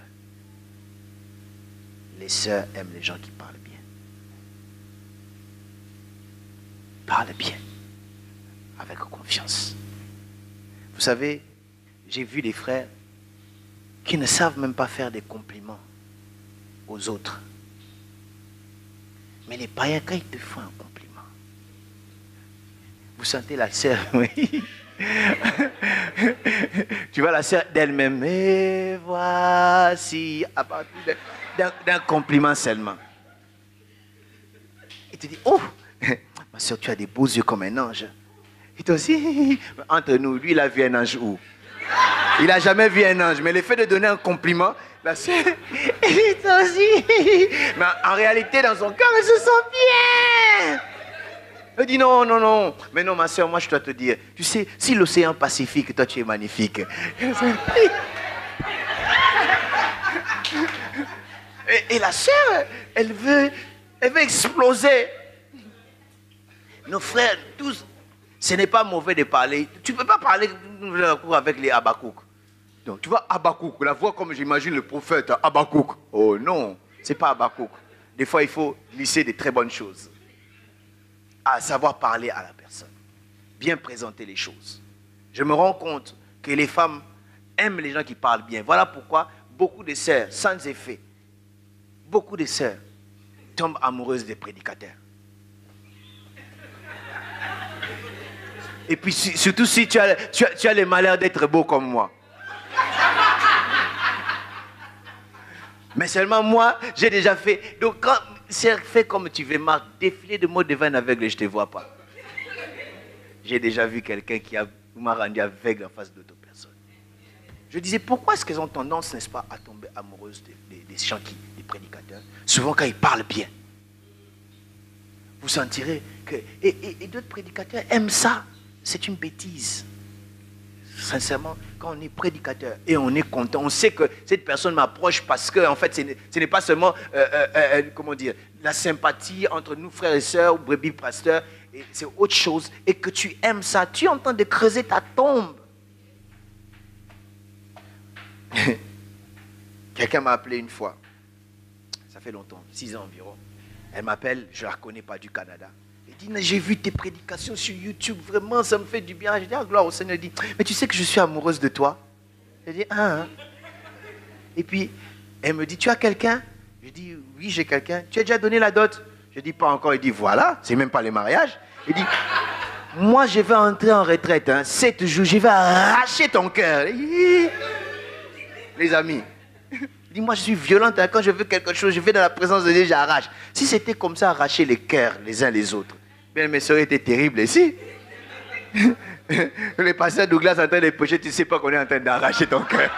Les sœurs aiment les gens qui parlent bien. Parle bien, avec confiance. Vous savez, j'ai vu des frères qui ne savent même pas faire des compliments aux autres. Mais les païens, quand ils te font un compliment, vous sentez la sœur, oui. Tu vois la sœur d'elle-même, et voici, à partir d'un compliment seulement. Il te dit, oh, ma soeur, tu as des beaux yeux comme un ange. Et toi aussi, entre nous, lui, il a vu un ange où? Il n'a jamais vu un ange. Mais le fait de donner un compliment, la soeur, et toi aussi. Mais en réalité, dans son cœur, elle se sent bien. Elle dit non, non, non. Mais non, ma soeur, moi, je dois te dire, tu sais, si l'océan Pacifique, toi, tu es magnifique. Et la soeur, elle veut exploser. Nos frères, tous, ce n'est pas mauvais de parler. Tu ne peux pas parler avec les Habakkuk. Donc, tu vois Habakkuk, la voix comme j'imagine le prophète Habakkuk. Oh non, ce n'est pas Habakkuk. Des fois, il faut glisser de très bonnes choses. À savoir parler à la personne. Bien présenter les choses. Je me rends compte que les femmes aiment les gens qui parlent bien. Voilà pourquoi beaucoup de sœurs, sans effet, beaucoup de sœurs tombent amoureuses des prédicateurs. Et puis surtout si tu as le malheur d'être beau comme moi. Mais seulement moi, j'ai déjà fait. Donc quand c'est fait comme tu veux, Marc, défiler de mots de vin aveugle, je ne te vois pas. J'ai déjà vu quelqu'un qui m'a rendu aveugle en face d'autres personnes. Je disais, pourquoi est-ce qu'elles ont tendance, n'est-ce pas, à tomber amoureuses des gens des prédicateurs? Souvent quand ils parlent bien. Vous sentirez que... Et d'autres prédicateurs aiment ça. C'est une bêtise. Sincèrement, quand on est prédicateur et on est content, on sait que cette personne m'approche parce que, en fait, ce n'est pas seulement, comment dire, la sympathie entre nous, frères et sœurs, ou brebis pasteurs, c'est autre chose, et que tu aimes ça, tu es en train de creuser ta tombe. Quelqu'un m'a appelé une fois, ça fait longtemps, 6 ans environ. Elle m'appelle, je ne la connais pas, du Canada. Elle dit, j'ai vu tes prédications sur YouTube, vraiment, ça me fait du bien. Je dis, ah, gloire au Seigneur. Elle dit, mais tu sais que je suis amoureuse de toi. Je dis, ah, hein. Et puis, elle me dit, tu as quelqu'un? Je dis, oui, j'ai quelqu'un. Tu as déjà donné la dot? Je dis, pas encore. Il dit, voilà, c'est même pas le mariage. Il dit, moi, je vais entrer en retraite, hein, 7 jours, je vais arracher ton cœur. Les amis, il dit, moi, je suis violente, hein, quand je veux quelque chose, je vais dans la présence de Dieu, j'arrache. Si c'était comme ça, arracher les cœurs les uns les autres, bien, mais ça aurait été terrible ici. Le pasteur Douglas est en train de prêcher, tu ne sais pas qu'on est en train d'arracher ton cœur.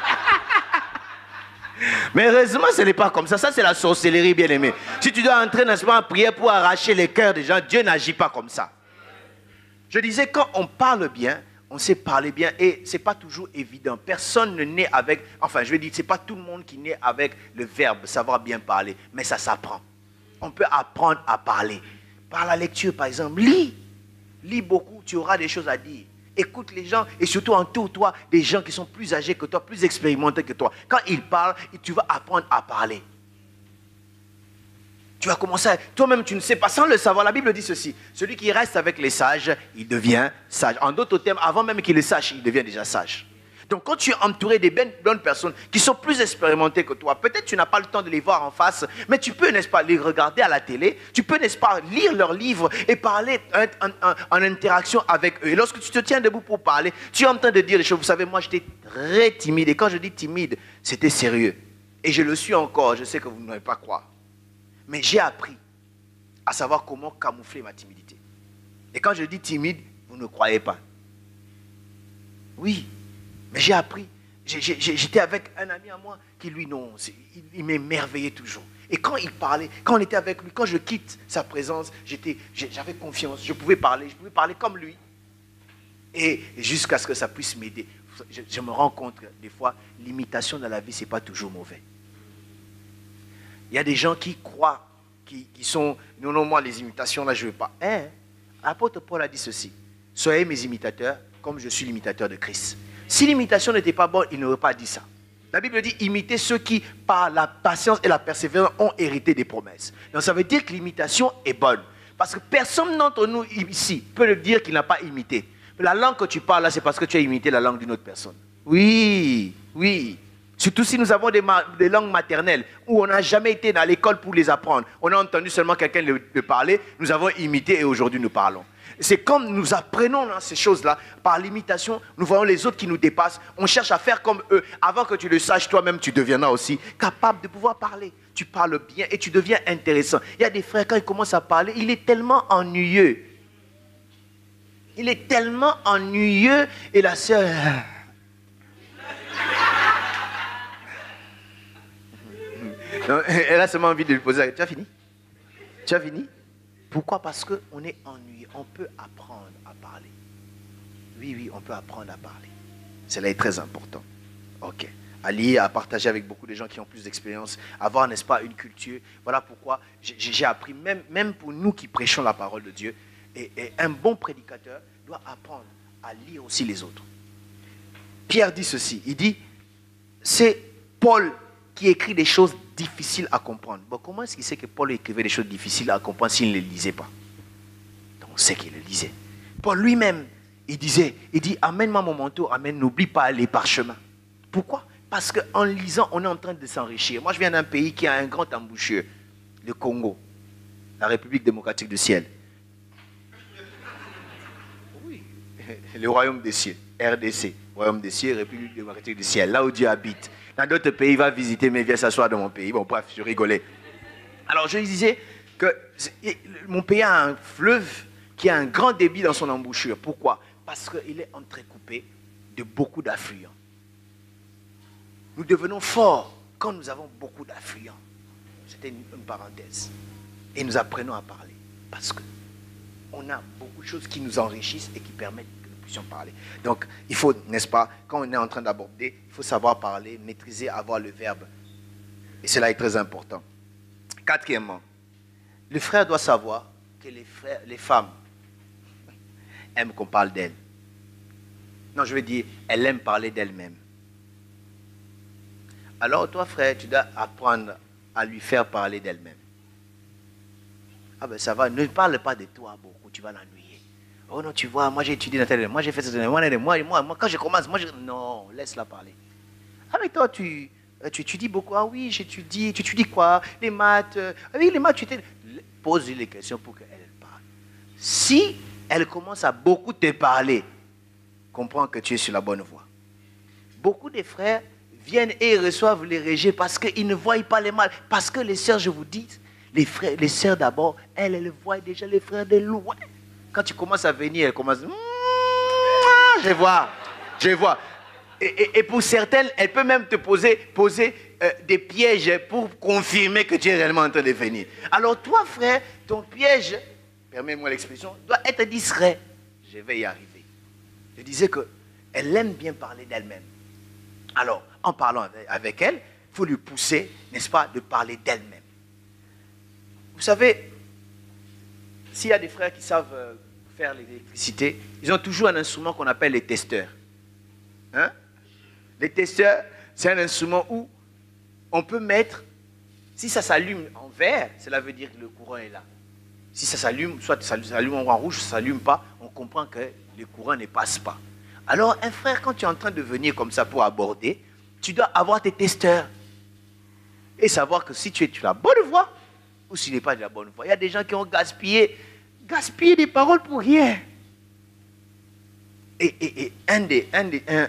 Mais heureusement, ce n'est pas comme ça. Ça, c'est la sorcellerie, bien aimé. Si tu dois entrer dans ce moment en prière pour arracher les cœurs des gens, Dieu n'agit pas comme ça. Je disais, quand on parle bien, on sait parler bien et ce n'est pas toujours évident. Personne ne naît avec... Enfin, je veux dire, ce n'est pas tout le monde qui naît avec le verbe, savoir bien parler. Mais ça s'apprend. On peut apprendre à parler. Par la lecture, par exemple. Lis. Lis beaucoup, tu auras des choses à dire. Écoute les gens et surtout entoure-toi des gens qui sont plus âgés que toi, plus expérimentés que toi. Quand ils parlent, tu vas apprendre à parler. Tu vas commencer à... Toi-même, tu ne sais pas, sans le savoir. La Bible dit ceci. Celui qui reste avec les sages, il devient sage. En d'autres termes, avant même qu'il le sache, il devient déjà sage. Donc quand tu es entouré des bonnes personnes qui sont plus expérimentées que toi, peut-être tu n'as pas le temps de les voir en face, mais tu peux, n'est-ce pas, les regarder à la télé, tu peux, n'est-ce pas, lire leurs livres et parler en interaction avec eux. Et lorsque tu te tiens debout pour parler, tu es en train de dire des choses. Vous savez, moi j'étais très timide, et quand je dis timide, c'était sérieux. Et je le suis encore, je sais que vous ne m'allez pas croire. Mais j'ai appris à savoir comment camoufler ma timidité. Et quand je dis timide, vous ne croyez pas. Oui, mais j'ai appris. J'étais avec un ami à moi qui, lui, non, il m'émerveillait toujours. Et quand il parlait, quand on était avec lui, quand je quitte sa présence, j'avais confiance, je pouvais parler comme lui. Et jusqu'à ce que ça puisse m'aider. Je me rends compte que des fois, l'imitation dans la vie, ce n'est pas toujours mauvais. Il y a des gens qui croient, qui sont, non, moi, les imitations, là, je ne veux pas. L'apôtre Paul a dit ceci, soyez mes imitateurs, comme je suis l'imitateur de Christ. Si l'imitation n'était pas bonne, il n'aurait pas dit ça. La Bible dit, imitez ceux qui, par la patience et la persévérance, ont hérité des promesses. Donc ça veut dire que l'imitation est bonne. Parce que personne d'entre nous ici peut le dire qu'il n'a pas imité. La langue que tu parles là, c'est parce que tu as imité la langue d'une autre personne. Oui, oui. Surtout si nous avons des langues maternelles où on n'a jamais été dans l'école pour les apprendre. On a entendu seulement quelqu'un le parler, nous avons imité et aujourd'hui nous parlons. C'est comme nous apprenons dans ces choses-là, par l'imitation, nous voyons les autres qui nous dépassent, on cherche à faire comme eux. Avant que tu le saches, toi-même, tu deviendras aussi capable de pouvoir parler. Tu parles bien et tu deviens intéressant. Il y a des frères, quand ils commencent à parler, il est tellement ennuyeux. Il est tellement ennuyeux et la sœur... Non, elle a seulement envie de lui poser, tu as fini? Tu as fini? Pourquoi? Parce qu'on est ennuyé. On peut apprendre à parler. Oui, on peut apprendre à parler. Cela est très important. Ok. À lire, à partager avec beaucoup de gens qui ont plus d'expérience, avoir, n'est-ce pas, une culture. Voilà pourquoi j'ai appris, même pour nous qui prêchons la parole de Dieu, et un bon prédicateur doit apprendre à lire aussi les autres. Pierre dit ceci, il dit, c'est Paul qui écrit des choses difficiles à comprendre. Bon, comment est-ce qu'il sait que Paul écrivait des choses difficiles à comprendre s'il ne les lisait pas? Donc on sait qu'il le lisait. Paul lui-même, il dit, amène-moi mon manteau, amène, n'oublie pas les parchemins. Pourquoi? Parce qu'en lisant, on est en train de s'enrichir. Moi, je viens d'un pays qui a un grand embouchure, le Congo, la République démocratique du ciel. Oui, le royaume des cieux, RDC, royaume des cieux, République démocratique du ciel, là où Dieu habite. Dans d'autres pays, il va visiter, mais il vient s'asseoir dans mon pays. Bon, bref, je rigolais. Alors, je disais que mon pays a un fleuve qui a un grand débit dans son embouchure. Pourquoi? Parce qu'il est entrecoupé de beaucoup d'affluents. Nous devenons forts quand nous avons beaucoup d'affluents. C'était une parenthèse. Et nous apprenons à parler. Parce qu'on a beaucoup de choses qui nous enrichissent et qui permettent que nous puissions parler. Donc, il faut, n'est-ce pas, quand on est en train d'aborder, il faut savoir parler, maîtriser, avoir le verbe. Et cela est très important. Quatrièmement, le frère doit savoir que les femmes aiment qu'on parle d'elles. Non, je veux dire, elles aiment parler d'elles-mêmes. Alors toi, frère, tu dois apprendre à lui faire parler d'elle-même. Ah ben ça va, ne parle pas de toi beaucoup, tu vas l'ennuyer. Oh non, tu vois, moi j'ai étudié dans telle, moi j'ai fait ça, moi quand je commence, non, laisse-la parler. Ah mais toi, tu étudies beaucoup, ah oui, j'étudie, tu étudies quoi? Les maths, ah oui, les maths, pose-lui les questions pour qu'elle parle. Si elle commence à beaucoup te parler, comprends que tu es sur la bonne voie. Beaucoup de frères viennent et reçoivent les rejets parce qu'ils ne voient pas les mal. Parce que les sœurs, je vous dis, les sœurs d'abord, elles voient déjà les frères de loin. Quand tu commences à venir, elles commencent, je vois. Et pour certaines, elles peuvent même te poser des pièges pour confirmer que tu es réellement en train de venir. Alors toi, frère, ton piège, permets-moi l'expression, doit être discret. Je vais y arriver. Je disais qu'elle aime bien parler d'elle-même. Alors, en parlant avec elle, il faut lui pousser, n'est-ce pas, de parler d'elle-même. Vous savez, s'il y a des frères qui savent faire l'électricité, ils ont toujours un instrument qu'on appelle les testeurs. Hein? Les testeurs, c'est un instrument où on peut mettre, si ça s'allume en vert, cela veut dire que le courant est là. Si ça s'allume, soit ça s'allume en rouge, ça ne s'allume pas, on comprend que le courant ne passe pas. Alors, un frère, quand tu es en train de venir comme ça pour aborder, tu dois avoir tes testeurs. Et savoir que si tu es sur la bonne voie, ou s'il n'est pas de la bonne voie. Il y a des gens qui ont gaspillé des paroles pour rien. Et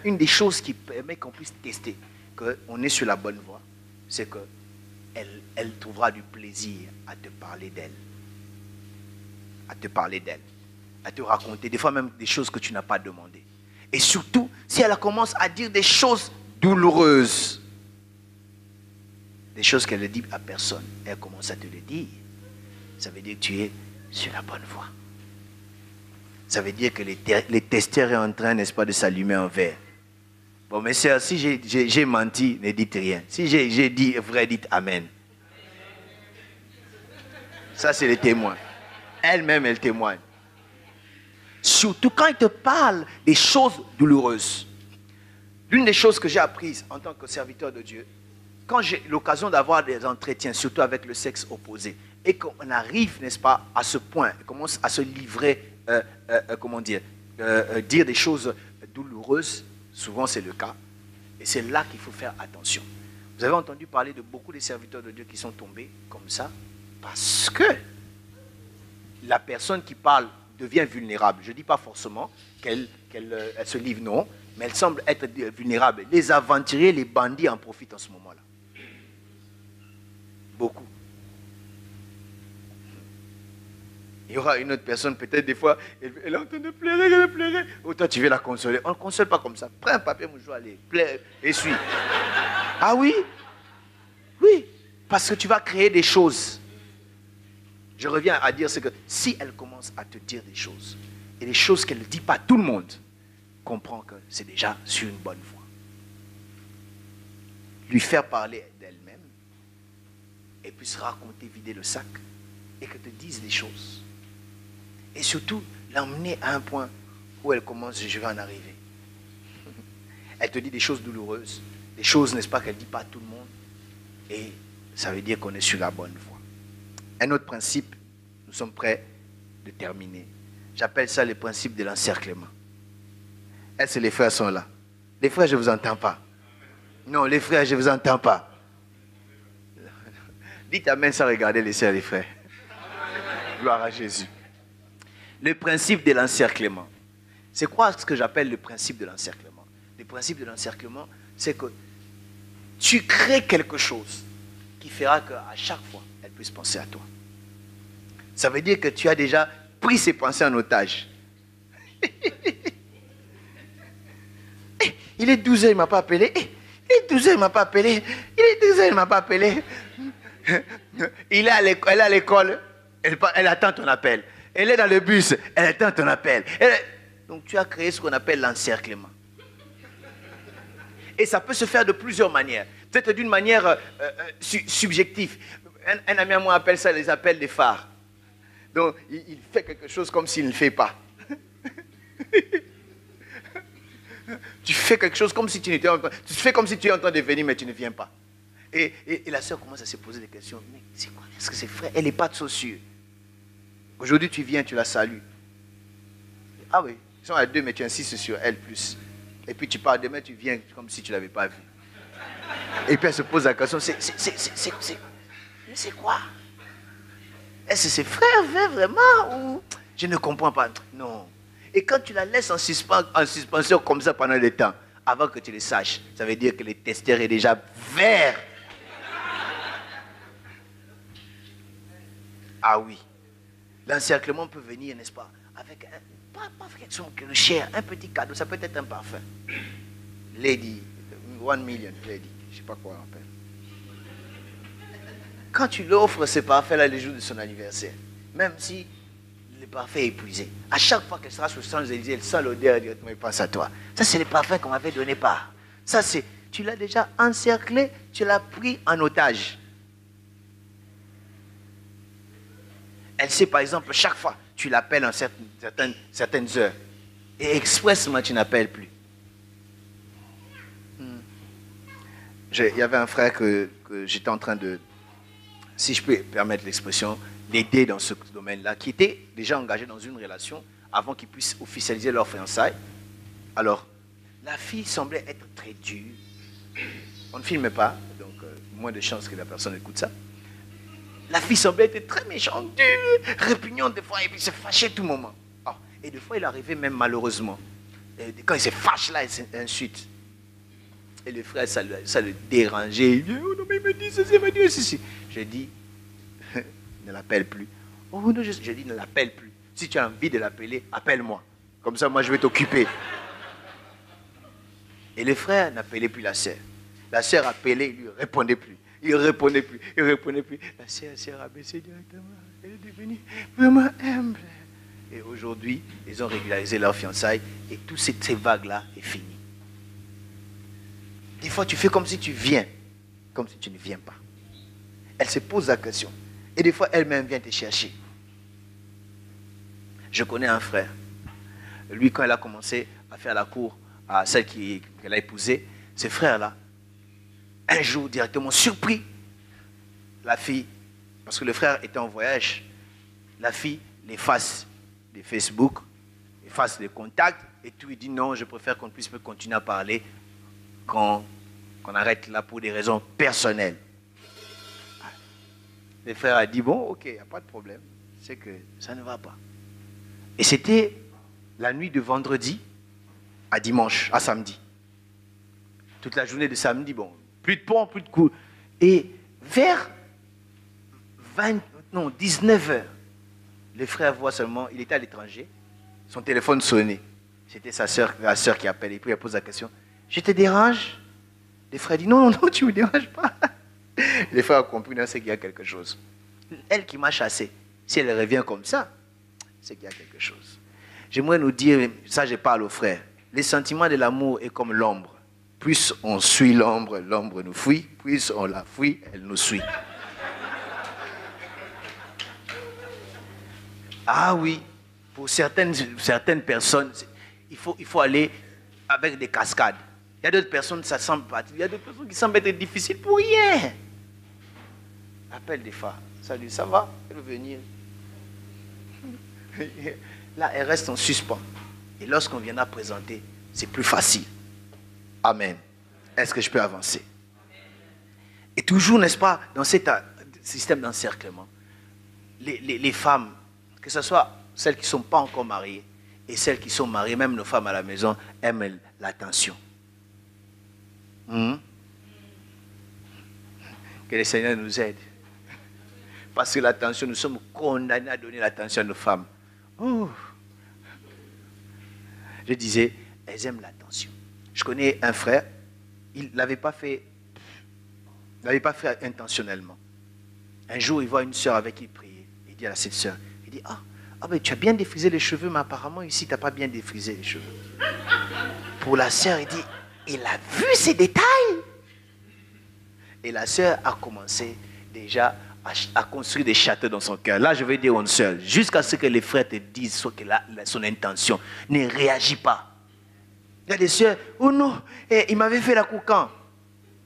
une des choses qui permet qu'on puisse tester qu'on est sur la bonne voie, c'est qu'elle trouvera du plaisir à te parler d'elle. À te parler d'elle. À te raconter, des fois même des choses que tu n'as pas demandées. Et surtout, si elle commence à dire des choses douloureuses, des choses qu'elle ne dit à personne, elle commence à te le dire, ça veut dire que tu es sur la bonne voie. Ça veut dire que les testeurs sont en train, n'est-ce pas, de s'allumer en vert. Bon, mes sœurs, si j'ai menti, ne dites rien. Si j'ai dit vrai, dites Amen. Ça, c'est les témoins. Elle-même, elle témoigne. Surtout quand il te parle des choses douloureuses. L'une des choses que j'ai apprises en tant que serviteur de Dieu, quand j'ai l'occasion d'avoir des entretiens, surtout avec le sexe opposé, et qu'on arrive, n'est-ce pas, à ce point, on commence à se livrer, dire des choses douloureuses, souvent c'est le cas, et c'est là qu'il faut faire attention. Vous avez entendu parler de beaucoup de serviteurs de Dieu qui sont tombés comme ça, parce que la personne qui parle devient vulnérable. Je ne dis pas forcément qu'elle se livre, non, mais elle semble être vulnérable. Les aventuriers, les bandits en profitent en ce moment-là. Beaucoup. Il y aura une autre personne, peut-être des fois, elle est en train de pleurer, elle va pleurer. Ou toi, tu veux la consoler. On ne console pas comme ça. Prends un papier, mouchoir, allez, pleure, essuie. Ah oui? Oui, parce que tu vas créer des choses. Je reviens à dire ce que si elle commence à te dire des choses, et des choses qu'elle ne dit pas à tout le monde, comprends que c'est déjà sur une bonne voie. Lui faire parler d'elle-même, et puis se raconter, vider le sac, et qu'elle te dise des choses. Et surtout, l'emmener à un point où elle commence, je vais en arriver. Elle te dit des choses douloureuses, des choses, n'est-ce pas, qu'elle ne dit pas à tout le monde, et ça veut dire qu'on est sur la bonne voie. Un autre principe, nous sommes prêts de terminer. J'appelle ça le principe de l'encerclement. Est-ce que les frères sont là? Les frères, je ne vous entends pas. Non, les frères, je ne vous entends pas. Dites Amen sans regarder les sœurs et les frères. Gloire à Jésus. Le principe de l'encerclement. C'est quoi ce que j'appelle le principe de l'encerclement? Le principe de l'encerclement, c'est que tu crées quelque chose qui fera qu'à chaque fois, elle puisse penser à toi. Ça veut dire que tu as déjà pris ses pensées en otage. Il est 12 heures, il ne m'a pas appelé. Il est 12 heures, il ne m'a pas appelé. Il est 12 heures, il ne m'a pas appelé. Elle est à l'école, elle attend ton appel. Elle est dans le bus, elle attend ton appel. Donc tu as créé ce qu'on appelle l'encerclement. Et ça peut se faire de plusieurs manières. Peut-être d'une manière subjective. Un ami à moi appelle ça les appels des phares. Donc il fait quelque chose comme s'il ne le fait pas. Tu fais quelque chose comme si tu n'étais en train. Tu fais comme si tu es en train de venir, mais tu ne viens pas. Et la sœur commence à se poser des questions. Mais c'est quoi? Est-ce que c'est vrai? Elle n'est pas de sûre. Aujourd'hui, tu viens, tu la salues. Ah oui, ils sont à deux, mais tu insistes sur elle plus. Et puis tu pars demain, tu viens comme si tu ne l'avais pas vu. Et puis elle se pose la question, c'est quoi? Est-ce que c'est frère, vraiment? Ou je ne comprends pas. Non. Et quand tu la laisses en suspension comme ça pendant le temps, avant que tu le saches, ça veut dire que le testeur est déjà vert. Ah oui. L'encerclement peut venir, n'est-ce pas, avec pas quelque chose que le cher, un petit cadeau, ça peut être un parfum. Lady, 1 million, lady, je ne sais pas quoi on appelle. Quand tu l'offres ce parfum-là le jour de son anniversaire, même si le parfum est épuisé, à chaque fois qu'elle sera sur le Champs-Élysées, elle sent l'odeur directement, elle pense à toi. Ça, c'est le parfum qu'on m'avait donné par. Ça, c'est, tu l'as déjà encerclé, tu l'as pris en otage. Elle sait, par exemple, chaque fois, tu l'appelles en certaines heures. Et expressément, tu n'appelles plus. Il y avait un frère que j'étais en train de, si je peux permettre l'expression, d'aider dans ce domaine-là, qui était déjà engagé dans une relation avant qu'ils puissent officialiser leur fiançailles Alors, la fille semblait être très dure. On ne filme pas, donc moins de chances que la personne écoute ça. La fille semblait être très méchante, dure, répugnante des fois, et puis se fâchait tout moment. Oh, et des fois, il arrivait même malheureusement. Et quand il se fâche là, il s'insulte. Et le frère, ça le dérangeait. Il dit, oh non, mais il me dit ceci, il me dit ceci. Je dis, ne l'appelle plus. Oh non, je dis, ne l'appelle plus. Si tu as envie de l'appeler, appelle-moi. Comme ça, moi, je vais t'occuper. Et le frère n'appelait plus la sœur. La sœur appelait, il ne lui répondait plus. Il ne répondait plus, il ne répondait plus. La sœur a baissé directement. Elle est devenue vraiment humble. Et aujourd'hui, ils ont régularisé leur fiançailles et toutes ces vagues-là est fini. Des fois, tu fais comme si tu viens, comme si tu ne viens pas. Elle se pose la question. Et des fois, elle-même vient te chercher. Je connais un frère. Lui, quand elle a commencé à faire la cour à celle qu'elle a épousée, ce frère-là, un jour, directement surpris, la fille, parce que le frère était en voyage, la fille l'efface de Facebook, efface les contacts, et tout, il dit non, je préfère qu'on puisse continuer à parler qu'on arrête là pour des raisons personnelles. Le frère a dit, bon, ok, il n'y a pas de problème, c'est que ça ne va pas. Et c'était la nuit de vendredi à dimanche, à samedi. Toute la journée de samedi, bon, plus de pont, plus de coups. Et vers 19 heures, le frère voit seulement, il était à l'étranger, son téléphone sonnait. C'était la sœur qui appelle, et puis elle pose la question, je te dérange? Le frère dit, non, non, tu ne me déranges pas. Le frère a compris, c'est qu'il y a quelque chose. Elle qui m'a chassé, si elle revient comme ça, c'est qu'il y a quelque chose. J'aimerais nous dire, ça je parle aux frères, les sentiments de l'amour est comme l'ombre. Plus on suit l'ombre, l'ombre nous fuit. Plus on la fuit, elle nous suit. Ah oui, pour certaines personnes, il faut aller avec des cascades. Il y a d'autres personnes, ça semble pas. Il y a d'autres personnes qui semblent être difficiles pour rien. Appelle des fois. Salut, ça va? Elle veut venir. Là, elle reste en suspens. Et lorsqu'on vient à présenter, c'est plus facile. Amen. Est-ce que je peux avancer? Et toujours, n'est-ce pas, dans ce système d'encerclement, les femmes, que ce soit celles qui ne sont pas encore mariées et celles qui sont mariées, même nos femmes à la maison, aiment l'attention. Que le Seigneur nous aide. Parce que l'attention, nous sommes condamnés à donner l'attention à nos femmes. Oh. Je disais, elles aiment l'attention. Je connais un frère, il ne l'avait pas fait intentionnellement. Un jour, il voit une sœur avec qui il priait. Il dit à cette sœur, il dit, ben, tu as bien défrisé les cheveux, mais apparemment ici, tu n'as pas bien défrisé les cheveux. Pour la sœur, il dit, il a vu ces détails. Et la sœur a commencé déjà à construire des châteaux dans son cœur. Là, je vais dire une sœur, jusqu'à ce que les frères te disent que son intention ne réagit pas. Il y a des sœurs, oh non, il m'avait fait la cour quand?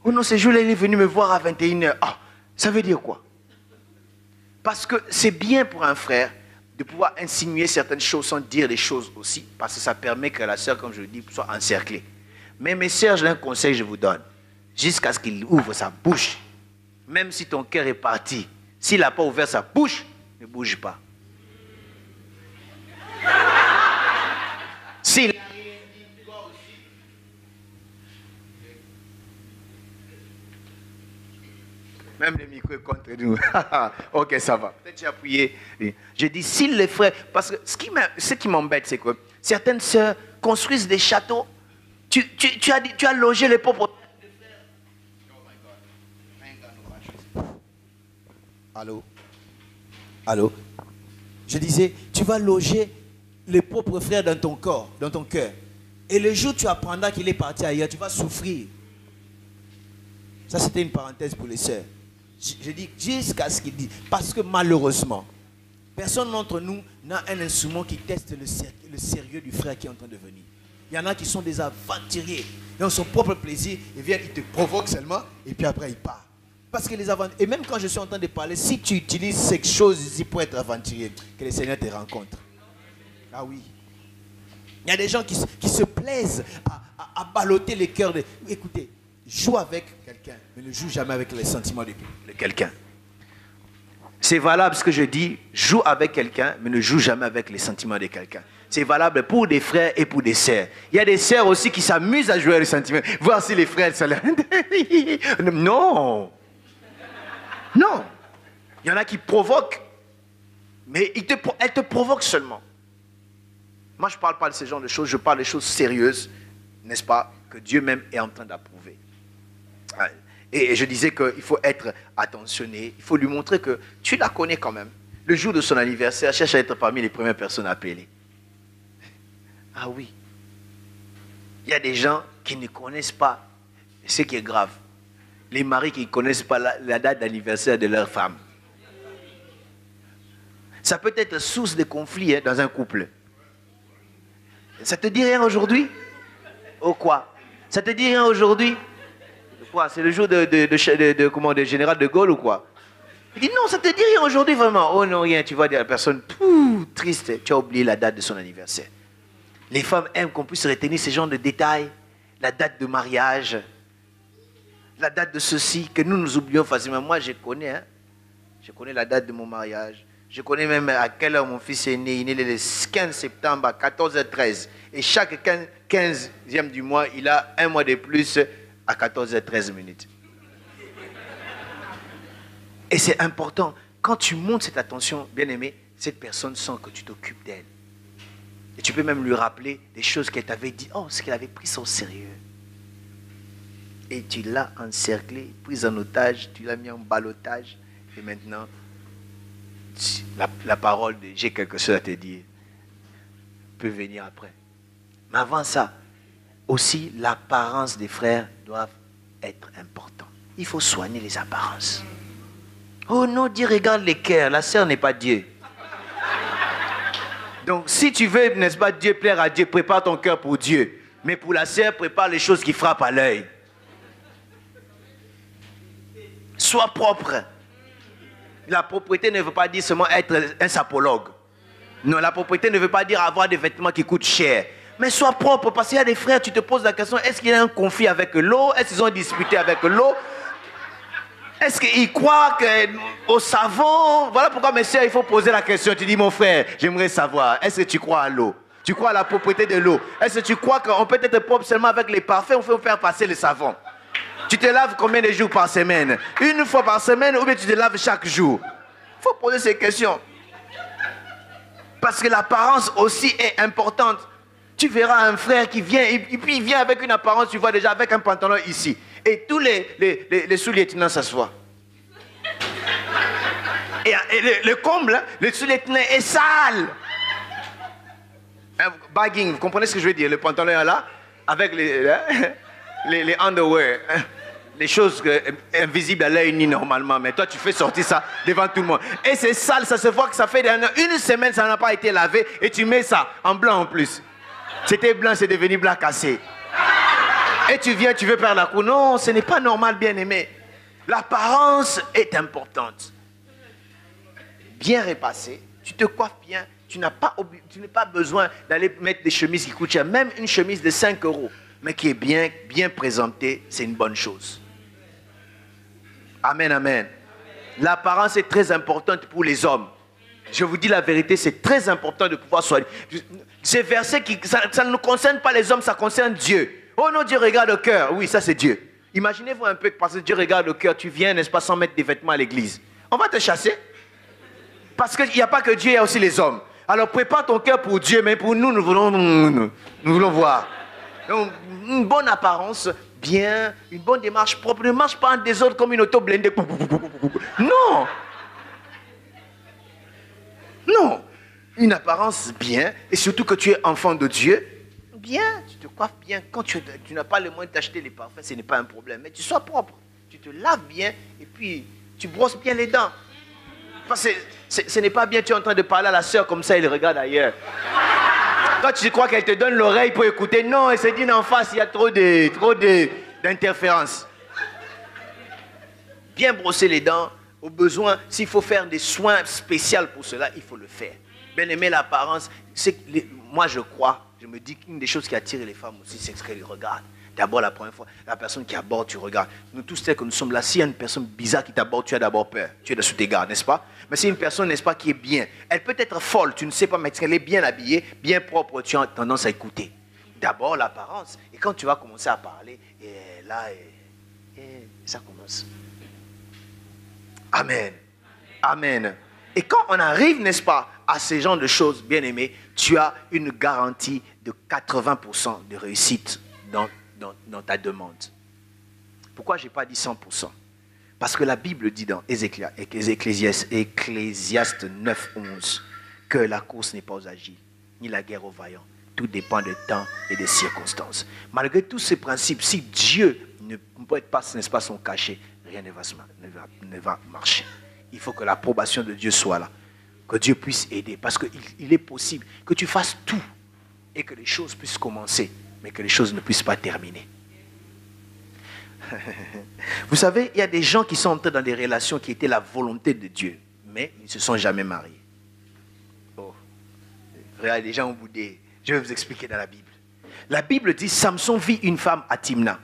Oh non, ce jour-là, il est venu me voir à 21h. Ah, ça veut dire quoi? Parce que c'est bien pour un frère de pouvoir insinuer certaines choses sans dire les choses aussi, parce que ça permet que la sœur, comme je le dis, soit encerclée. Mais mes sœurs, j'ai un conseil que je vous donne. Jusqu'à ce qu'il ouvre sa bouche, même si ton cœur est parti, s'il n'a pas ouvert sa bouche, ne bouge pas. S'il a rien dit, toi aussi. Même le micro est contre nous. Ok, ça va. Peut-être j'ai appuyé. Je dis, s'il les frères, parce que ce qui m'embête, c'est que certaines sœurs construisent des châteaux. Tu as logé les pauvres. Allô? Allô? Je disais, tu vas loger les propres frères dans ton corps, dans ton cœur. Et le jour où tu apprendras qu'il est parti ailleurs, tu vas souffrir. Ça, c'était une parenthèse pour les sœurs. Je dis jusqu'à ce qu'il dise. Parce que malheureusement, personne d'entre nous n'a un instrument qui teste le sérieux du frère qui est en train de venir. Il y en a qui sont des aventuriers. Ils ont son propre plaisir. Ils viennent, ils te provoquent seulement. Et puis après, ils partent. Parce que les aventuriers, et même quand je suis en train de parler, si tu utilises cette chose ici pour être aventurier, que le Seigneur te rencontre. Ah oui. Il y a des gens qui se plaisent à balloter les cœurs. Écoutez, joue avec quelqu'un, mais ne joue jamais avec les sentiments de quelqu'un. C'est valable ce que je dis, joue avec quelqu'un, mais ne joue jamais avec les sentiments de quelqu'un. C'est valable pour des frères et pour des sœurs. Il y a des sœurs aussi qui s'amusent à jouer avec les sentiments. Voir si les frères, ça leur... Non. Non. Il y en a qui provoquent, mais elles te provoquent seulement. Moi, je ne parle pas de ce genre de choses, je parle des choses sérieuses, n'est-ce pas, que Dieu même est en train d'approuver. Et je disais qu'il faut être attentionné, il faut lui montrer que tu la connais quand même. Le jour de son anniversaire, cherche à être parmi les premières personnes appelées. Ah oui. Il y a des gens qui ne connaissent pas ce qui est grave. Les maris qui ne connaissent pas la date d'anniversaire de leur femme. Ça peut être source de conflit dans un couple. Ça te dit rien aujourd'hui? Oh quoi? Ça te dit rien aujourd'hui? Quoi? C'est le jour de général de Gaulle ou quoi? Il dit non, ça te dit rien aujourd'hui vraiment? Oh non, rien, tu vois la personne triste, tu as oublié la date de son anniversaire. Les femmes aiment qu'on puisse retenir ce genre de détails, la date de mariage, la date de ceci, que nous oublions facilement. Moi, je connais la date de mon mariage. Je connais même à quelle heure mon fils est né. Il est né le 15 septembre à 14h13. Et chaque 15e du mois, il a un mois de plus à 14h13 minutes. Et c'est important. Quand tu montres cette attention, bien-aimé, cette personne sent que tu t'occupes d'elle. Et tu peux même lui rappeler des choses qu'elle t'avait dit. Oh, ce qu'elle avait pris ça au sérieux. Et tu l'as encerclé, pris en otage, tu l'as mis en ballottage. Et maintenant, la parole de j'ai quelque chose à te dire peut venir après. Mais avant ça, aussi l'apparence des frères doit être importante. Il faut soigner les apparences. Oh non, Dieu regarde les cœurs, la sœur n'est pas Dieu. Donc si tu veux, n'est-ce pas, Dieu plaire à Dieu, prépare ton cœur pour Dieu. Mais pour la sœur, prépare les choses qui frappent à l'œil. Sois propre. La propreté ne veut pas dire seulement être un sapologue. Non, la propreté ne veut pas dire avoir des vêtements qui coûtent cher. Mais sois propre, parce qu'il y a des frères, tu te poses la question, est-ce qu'il y a un conflit avec l'eau? Est-ce qu'ils ont disputé avec l'eau? Est-ce qu'ils croient au savon? Voilà pourquoi, mes sœurs, il faut poser la question. Tu dis, mon frère, j'aimerais savoir, est-ce que tu crois à l'eau? Tu crois à la propreté de l'eau? Est-ce que tu crois qu'on peut être propre seulement avec les parfums? On peut faire passer le savon. Tu te laves combien de jours par semaine? Une fois par semaine ou bien tu te laves chaque jour? Il faut poser ces questions. Parce que l'apparence aussi est importante. Tu verras un frère qui vient, et puis il vient avec une apparence, tu vois déjà, avec un pantalon ici. Et tous les sous-lieutenants s'assoient. Et le comble, le sous-lieutenant est sale. Bagging, vous comprenez ce que je veux dire? Le pantalon est là, avec les underwear. Les choses invisibles à l'œil ni normalement, mais toi tu fais sortir ça devant tout le monde. Et c'est sale, ça se voit que ça fait une semaine, ça n'a pas été lavé, et tu mets ça en blanc en plus. C'était blanc, c'est devenu blanc cassé. Et tu viens, tu veux faire la cour. Non, ce n'est pas normal, bien-aimé. L'apparence est importante. Bien repassé, tu te coiffes bien, tu n'as pas besoin d'aller mettre des chemises qui coûtent cher. Même une chemise de 5 €, mais qui est bien présentée, c'est une bonne chose. Amen, amen. L'apparence est très importante pour les hommes. Je vous dis la vérité, c'est très important de pouvoir soigner. Ces versets, ça ne concerne pas les hommes, ça concerne Dieu. Oh non, Dieu regarde le cœur. Oui, ça c'est Dieu. Imaginez-vous un peu que parce que Dieu regarde le cœur, tu viens, n'est-ce pas, sans mettre des vêtements à l'église. On va te chasser. Parce qu'il n'y a pas que Dieu, il y a aussi les hommes. Alors prépare ton cœur pour Dieu, mais pour nous, nous voulons voir. Donc, une bonne apparence, bien, une bonne démarche propre. Ne marche pas en désordre comme une auto blindée. Non. Non. Une apparence bien, et surtout que tu es enfant de Dieu, bien, tu te coiffes bien. Quand tu n'as pas le moyen d'acheter les parfums, ce n'est pas un problème. Mais tu sois propre, tu te laves bien, et puis tu brosses bien les dents. Parce que ce n'est pas bien, tu es en train de parler à la sœur comme ça, elle regarde ailleurs. Toi, tu crois qu'elle te donne l'oreille pour écouter. Non, elle se dit en face, il y a trop d'interférences. Bien brosser les dents, au besoin, s'il faut faire des soins spéciaux pour cela, il faut le faire. Bien aimer l'apparence, moi je crois, je me dis qu'une des choses qui attire les femmes aussi, c'est ce qu'elles regardent. D'abord, la première fois, la personne qui aborde, tu regardes. Nous tous, tels que nous sommes là, s'il y a une personne bizarre qui t'aborde, tu as d'abord peur. Tu es sous tes gardes, n'est-ce pas? Mais c'est une personne, n'est-ce pas, qui est bien. Elle peut être folle, tu ne sais pas, mais elle est bien habillée, bien propre, tu as tendance à écouter. D'abord, l'apparence. Et quand tu vas commencer à parler, et là, ça commence. Amen. Amen. Et quand on arrive, n'est-ce pas, à ces genres de choses, bien aimé, tu as une garantie de 80% de réussite dans ta demande. Pourquoi je n'ai pas dit 100%? Parce que la Bible dit dans Ecclésiaste 9:11 que la course n'est pas aux agiles, ni la guerre aux vaillants. Tout dépend du temps et des circonstances. Malgré tous ces principes, si Dieu ne peut pas, n'est-ce pas, son cachet, rien ne va marcher. Il faut que l'approbation de Dieu soit là. Que Dieu puisse aider. Parce qu'il est possible que tu fasses tout et que les choses puissent commencer, mais que les choses ne puissent pas terminer. Vous savez, il y a des gens qui sont entrés dans des relations qui étaient la volonté de Dieu, mais ils ne se sont jamais mariés. Oh, frère, les gens ont boudé. Je vais vous expliquer dans la Bible. La Bible dit, Samson vit une femme à Timna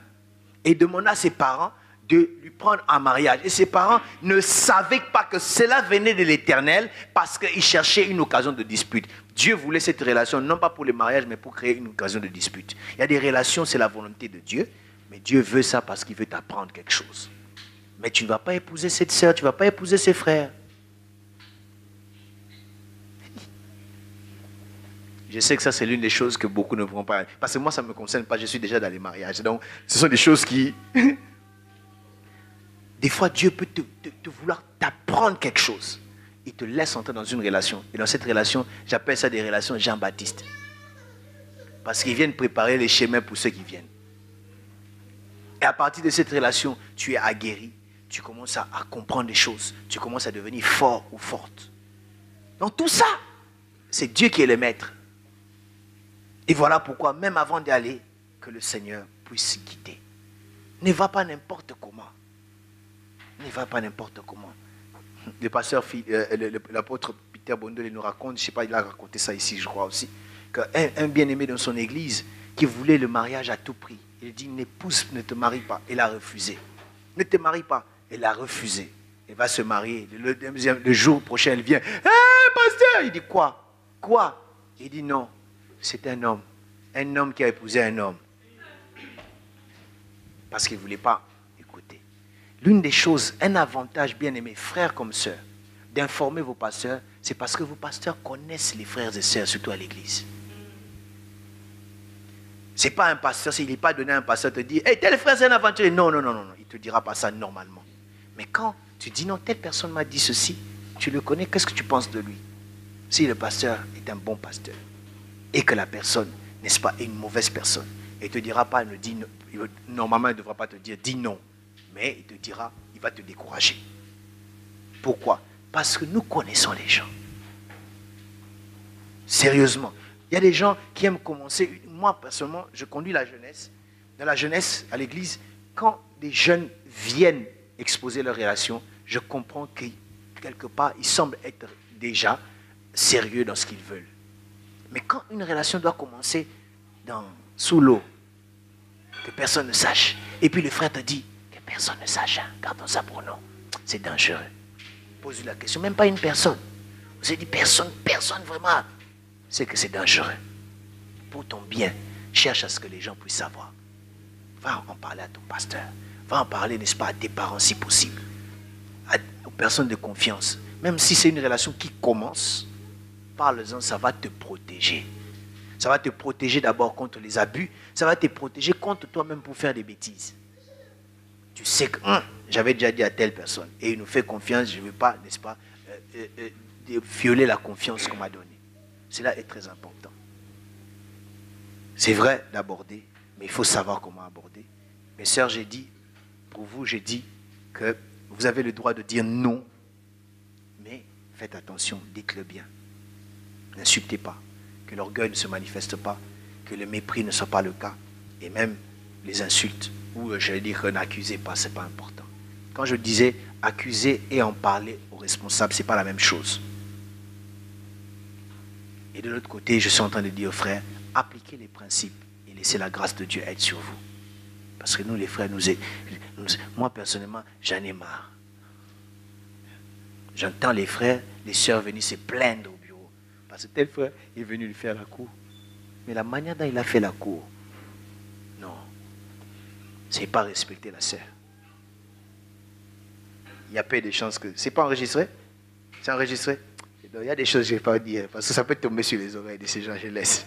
et demanda à ses parents de lui prendre en mariage. Et ses parents ne savaient pas que cela venait de l'Éternel parce qu'ils cherchaient une occasion de dispute. Dieu voulait cette relation, non pas pour le mariage, mais pour créer une occasion de dispute. Il y a des relations, c'est la volonté de Dieu, mais Dieu veut ça parce qu'il veut t'apprendre quelque chose. Mais tu ne vas pas épouser cette sœur, tu ne vas pas épouser ses frères. Je sais que ça, c'est l'une des choses que beaucoup ne vont pas. Parce que moi, ça ne me concerne pas, je suis déjà dans les mariages. Donc, ce sont des choses qui... Des fois, Dieu peut te vouloir t'apprendre quelque chose. Il te laisse entrer dans une relation. Et dans cette relation, j'appelle ça des relations Jean-Baptiste. Parce qu'ils viennent préparer les chemins pour ceux qui viennent. Et à partir de cette relation, tu es aguerri. Tu commences à comprendre des choses. Tu commences à devenir fort ou forte. Donc tout ça, c'est Dieu qui est le maître. Et voilà pourquoi, même avant d'y aller, que le Seigneur puisse guider. Ne va pas n'importe comment. Ne va pas n'importe comment. Le pasteur, l'apôtre Peter Bondel, il nous raconte, je ne sais pas, il a raconté ça ici, je crois aussi, qu'un bien-aimé dans son église qui voulait le mariage à tout prix, il dit, n'épouse, ne te marie pas. Il a refusé. Ne te marie pas. Il a refusé. Il va se marier. Le jour prochain, elle vient. Hé, pasteur! Il dit, quoi? Quoi? Il dit, non, c'est un homme. Un homme qui a épousé un homme. Parce qu'il ne voulait pas écouter. L'une des choses, un avantage, bien aimé, frères comme sœurs, d'informer vos pasteurs, c'est parce que vos pasteurs connaissent les frères et sœurs, surtout à l'église. Ce n'est pas un pasteur, il n'est pas donné à un pasteur te dire, hey, tel frère c'est un aventurier. Non, non, non, non, il ne te dira pas ça normalement. Mais quand tu dis non, telle personne m'a dit ceci, tu le connais, qu'est-ce que tu penses de lui? Si le pasteur est un bon pasteur et que la personne, n'est-ce pas, est une mauvaise personne, il ne te dira pas, normalement il ne devra pas te dire, dis non. Mais il te dira, il va te décourager. Pourquoi? Parce que nous connaissons les gens. Sérieusement. Il y a des gens qui aiment commencer. Moi, personnellement, je conduis la jeunesse. Dans la jeunesse, à l'église, quand des jeunes viennent exposer leurs relations, je comprends que, quelque part, ils semblent être déjà sérieux dans ce qu'ils veulent. Mais quand une relation doit commencer sous l'eau, que personne ne sache, et puis le frère te dit, que personne ne sache, hein, gardons ça pour nous, c'est dangereux. Pose la question, même pas une personne. Vous avez dit personne vraiment. C'est que c'est dangereux. Pour ton bien, cherche à ce que les gens puissent savoir. Va en parler à ton pasteur. Va en parler, n'est-ce pas, à tes parents si possible. Aux personnes de confiance. Même si c'est une relation qui commence, parle-en, ça va te protéger. Ça va te protéger d'abord contre les abus. Ça va te protéger contre toi-même pour faire des bêtises. Tu sais que j'avais déjà dit à telle personne et il nous fait confiance, je ne veux pas, n'est-ce pas, violer la confiance qu'on m'a donnée. Cela est très important. C'est vrai d'aborder, mais il faut savoir comment aborder. Mes sœurs, j'ai dit, pour vous, j'ai dit que vous avez le droit de dire non, mais faites attention, dites-le bien. N'insultez pas, que l'orgueil ne se manifeste pas, que le mépris ne soit pas le cas, et même les insultes, ou j'allais dire n'accusez pas, ce n'est pas important. Quand je disais accuser et en parler aux responsables, ce n'est pas la même chose. Et de l'autre côté, je suis en train de dire aux frères, appliquez les principes et laissez la grâce de Dieu être sur vous. Parce que nous, les frères, moi personnellement, j'en ai marre. J'entends les frères, les sœurs venir se plaindre au bureau. Parce que tel frère est venu lui faire la cour. Mais la manière dont il a fait la cour, non. C'est pas respecter la sœur. Il y a peu de chances que... C'est pas enregistré? C'est enregistré? Donc, il y a des choses que je ne vais pas dire. Parce que ça peut tomber sur les oreilles de ces gens, je laisse.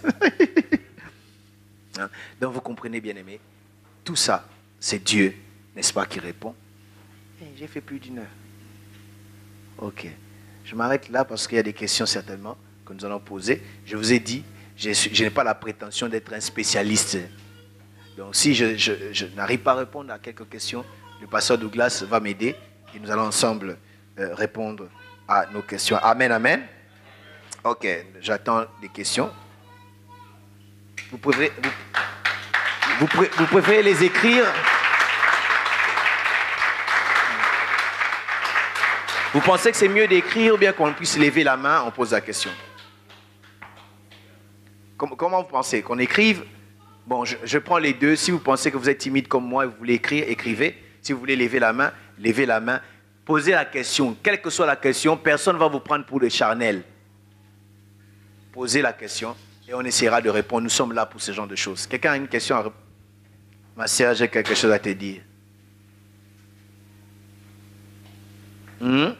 Donc vous comprenez, bien aimé. Tout ça, c'est Dieu, n'est-ce pas, qui répond. J'ai fait plus d'1 heure. Ok. Je m'arrête là parce qu'il y a des questions certainement que nous allons poser. Je vous ai dit, je n'ai pas la prétention d'être un spécialiste. Donc si je n'arrive pas à répondre à quelques questions, le pasteur Douglas va m'aider et nous allons ensemble répondre à nos questions. Amen, amen. Ok, j'attends des questions. Vous préférez les écrire? Vous pensez que c'est mieux d'écrire ou bien qu'on puisse lever la main, on pose la question? Comment vous pensez? Qu'on écrive? Bon, je prends les deux. Si vous pensez que vous êtes timide comme moi et vous voulez écrire, écrivez. Si vous voulez lever la main, levez la main. Posez la question. Quelle que soit la question, personne ne va vous prendre pour le charnel. Posez la question et on essaiera de répondre. Nous sommes là pour ce genre de choses. Quelqu'un a une question à répondre? Ma sœur, j'ai quelque chose à te dire. Il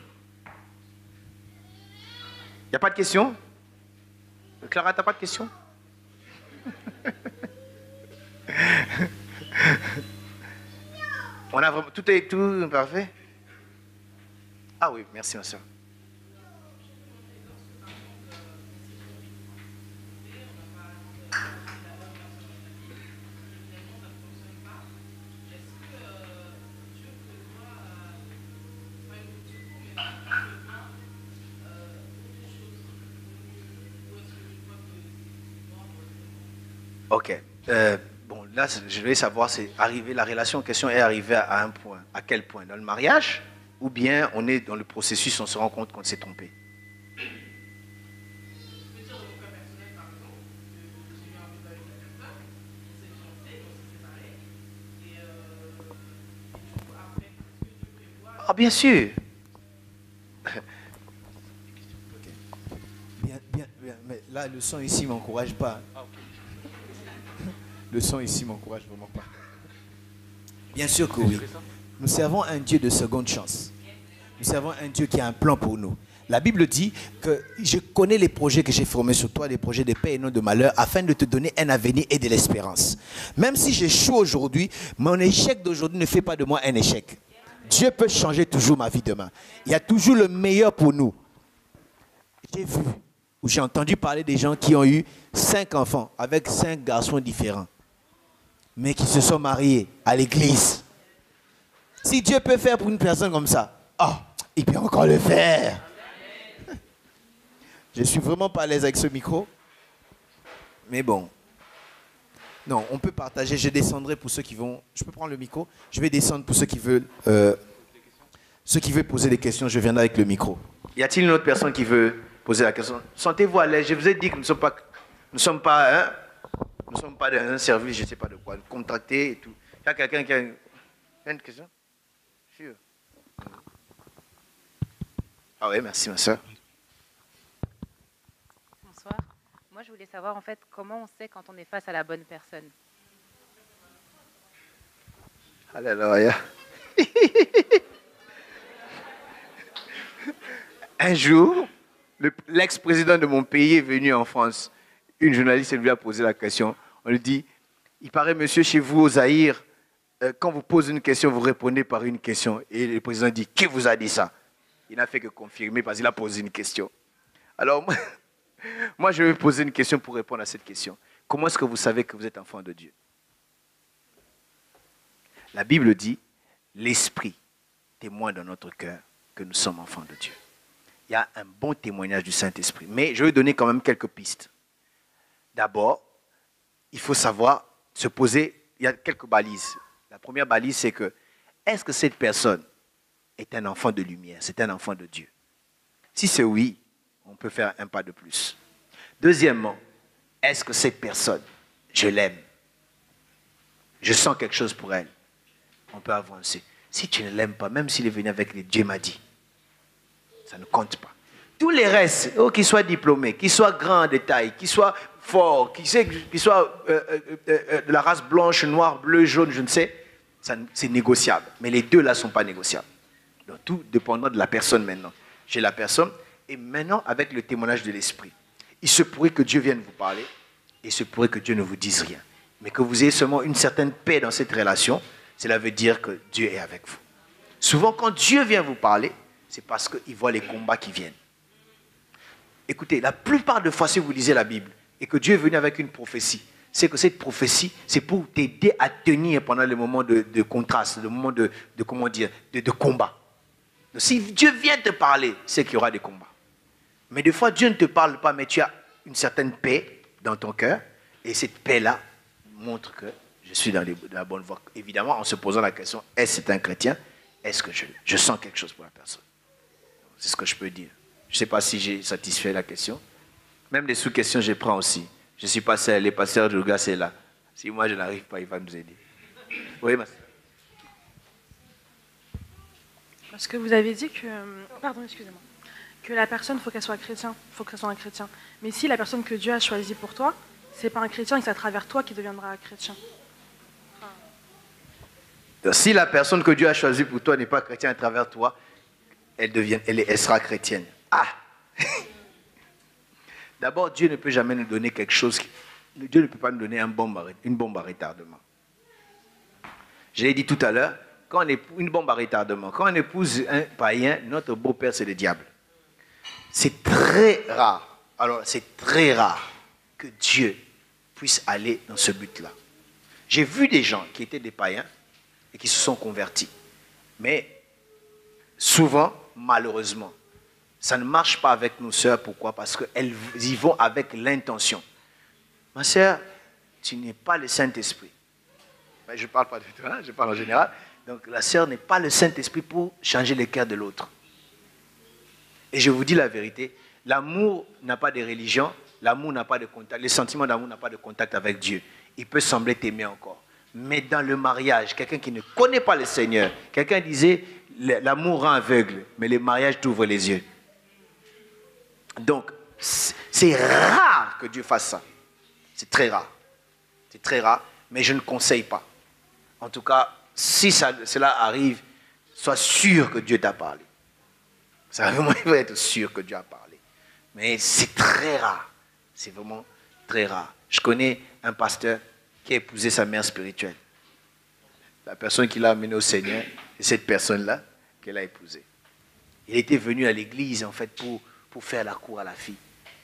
n'y a pas de question? Clara, tu n'as pas de question? On a vraiment, tout est tout parfait? Ah oui, merci ma soeur. Ok. Bon, là, je vais savoir, c'est arrivé, la relation en question est arrivée à un point. À quel point? Dans le mariage? Ou bien on est dans le processus, on se rend compte qu'on s'est trompé? Ah, bien sûr. Bien, mais là, le son ici ne m'encourage pas. Le son ici ne m'encourage vraiment pas. Bien sûr que oui. Nous servons un Dieu de seconde chance. Nous servons un Dieu qui a un plan pour nous. La Bible dit que je connais les projets que j'ai formés sur toi, des projets de paix et non de malheur, afin de te donner un avenir et de l'espérance. Même si j'échoue aujourd'hui, mon échec d'aujourd'hui ne fait pas de moi un échec. Dieu peut changer toujours ma vie demain. Il y a toujours le meilleur pour nous. J'ai vu ou j'ai entendu parler des gens qui ont eu 5 enfants avec 5 garçons différents, mais qui se sont mariés à l'église. Si Dieu peut faire pour une personne comme ça, il peut encore le faire. Je ne suis vraiment pas à l'aise avec ce micro. Mais bon. Non, on peut partager. Je descendrai pour ceux qui vont... Je peux prendre le micro? Je vais descendre pour ceux qui veulent... ceux qui veulent poser des questions, je viendrai avec le micro. Y a-t-il une autre personne qui veut poser la question? Sentez-vous à l'aise. Je vous ai dit que nous ne sommes pas dans un service, je ne sais pas de quoi, contracté et tout. Il y a quelqu'un qui a une question? Sûr. Ah oui, merci ma soeur. Bonsoir. Moi, je voulais savoir en fait comment on sait quand on est face à la bonne personne. Alléluia. Un jour, l'ex-président de mon pays est venu en France. Une journaliste lui a posé la question. On lui dit, il paraît, monsieur, chez vous, au Zaïre, quand vous posez une question, vous répondez par une question. Et le président dit, qui vous a dit ça? Il n'a fait que confirmer parce qu'il a posé une question. Alors, moi, je vais poser une question pour répondre à cette question. Comment est-ce que vous savez que vous êtes enfant de Dieu? La Bible dit, l'Esprit témoigne dans notre cœur que nous sommes enfants de Dieu. Il y a un bon témoignage du Saint-Esprit. Mais je vais donner quand même quelques pistes. D'abord, il faut savoir se poser, il y a quelques balises. La première balise, c'est que, est-ce que cette personne est un enfant de lumière, c'est un enfant de Dieu? Si c'est oui, on peut faire un pas de plus. Deuxièmement, est-ce que cette personne, je l'aime? Je sens quelque chose pour elle. On peut avancer. Si tu ne l'aimes pas, même s'il est venu avec les Dieu m'a dit, ça ne compte pas. Tous les restes, qu'il soit diplômé, qu'il soit grand de taille, qu'il soit fort, qu'il soit de la race blanche, noire, bleue, jaune, je ne sais, c'est négociable. Mais les deux là ne sont pas négociables. Donc tout dépendant de la personne maintenant. J'ai la personne, et maintenant avec le témoignage de l'esprit, il se pourrait que Dieu vienne vous parler, et il se pourrait que Dieu ne vous dise rien. Mais que vous ayez seulement une certaine paix dans cette relation, cela veut dire que Dieu est avec vous. Souvent quand Dieu vient vous parler, c'est parce qu'il voit les combats qui viennent. Écoutez, la plupart des fois, si vous lisez la Bible et que Dieu est venu avec une prophétie, c'est que cette prophétie, c'est pour t'aider à tenir pendant les moments de contraste, les moments de combat. Donc, si Dieu vient te parler, c'est qu'il y aura des combats. Mais des fois, Dieu ne te parle pas, mais tu as une certaine paix dans ton cœur, et cette paix-là montre que je suis dans la bonne voie. Évidemment, en se posant la question, est-ce que c'est un chrétien? Est-ce que je sens quelque chose pour la personne? C'est ce que je peux dire. Je ne sais pas si j'ai satisfait la question. Même les sous-questions, je prends aussi. Je ne suis pas seul, les pasteurs de Louga, c'est là. Si moi, je n'arrive pas, il va nous aider. Oui, ma soeur. Parce que vous avez dit que... Pardon, excusez-moi. Que la personne, il faut qu'elle soit chrétienne. Il faut que ce soit un chrétien. Mais si la personne que Dieu a choisie pour toi, c'est pas un chrétien et c'est à travers toi qui deviendra un chrétien. Donc, si la personne que Dieu a choisie pour toi n'est pas chrétienne à travers toi, elle sera chrétienne. Ah! D'abord, Dieu ne peut jamais nous donner quelque chose. Dieu ne peut pas nous donner une bombe à retardement. Je l'ai dit tout à l'heure, une bombe à retardement. Quand on épouse un païen, notre beau-père, c'est le diable. C'est très rare. Alors, c'est très rare que Dieu puisse aller dans ce but-là. J'ai vu des gens qui étaient des païens et qui se sont convertis. Mais souvent, malheureusement, ça ne marche pas avec nos sœurs. Pourquoi? Parce qu'elles y vont avec l'intention. Ma sœur, tu n'es pas le Saint-Esprit. Je ne parle pas de toi, je parle en général. Donc la sœur n'est pas le Saint-Esprit pour changer le cœur de l'autre. Et je vous dis la vérité, l'amour n'a pas de religion, l'amour n'a pas de contact, le sentiment d'amour n'a pas de contact avec Dieu. Il peut sembler t'aimer encore. Mais dans le mariage, quelqu'un qui ne connaît pas le Seigneur, quelqu'un disait, l'amour rend aveugle, mais le mariage t'ouvre les yeux. Donc, c'est rare que Dieu fasse ça. C'est très rare. C'est très rare, mais je ne conseille pas. En tout cas, si cela arrive, sois sûr que Dieu t'a parlé. Ça vraiment, il faut être sûr que Dieu a parlé. Mais c'est très rare. C'est vraiment très rare. Je connais un pasteur qui a épousé sa mère spirituelle. La personne qui l'a amené au Seigneur, c'est cette personne-là qu'elle a épousée. Il était venu à l'église, en fait, pour faire la cour à la fille.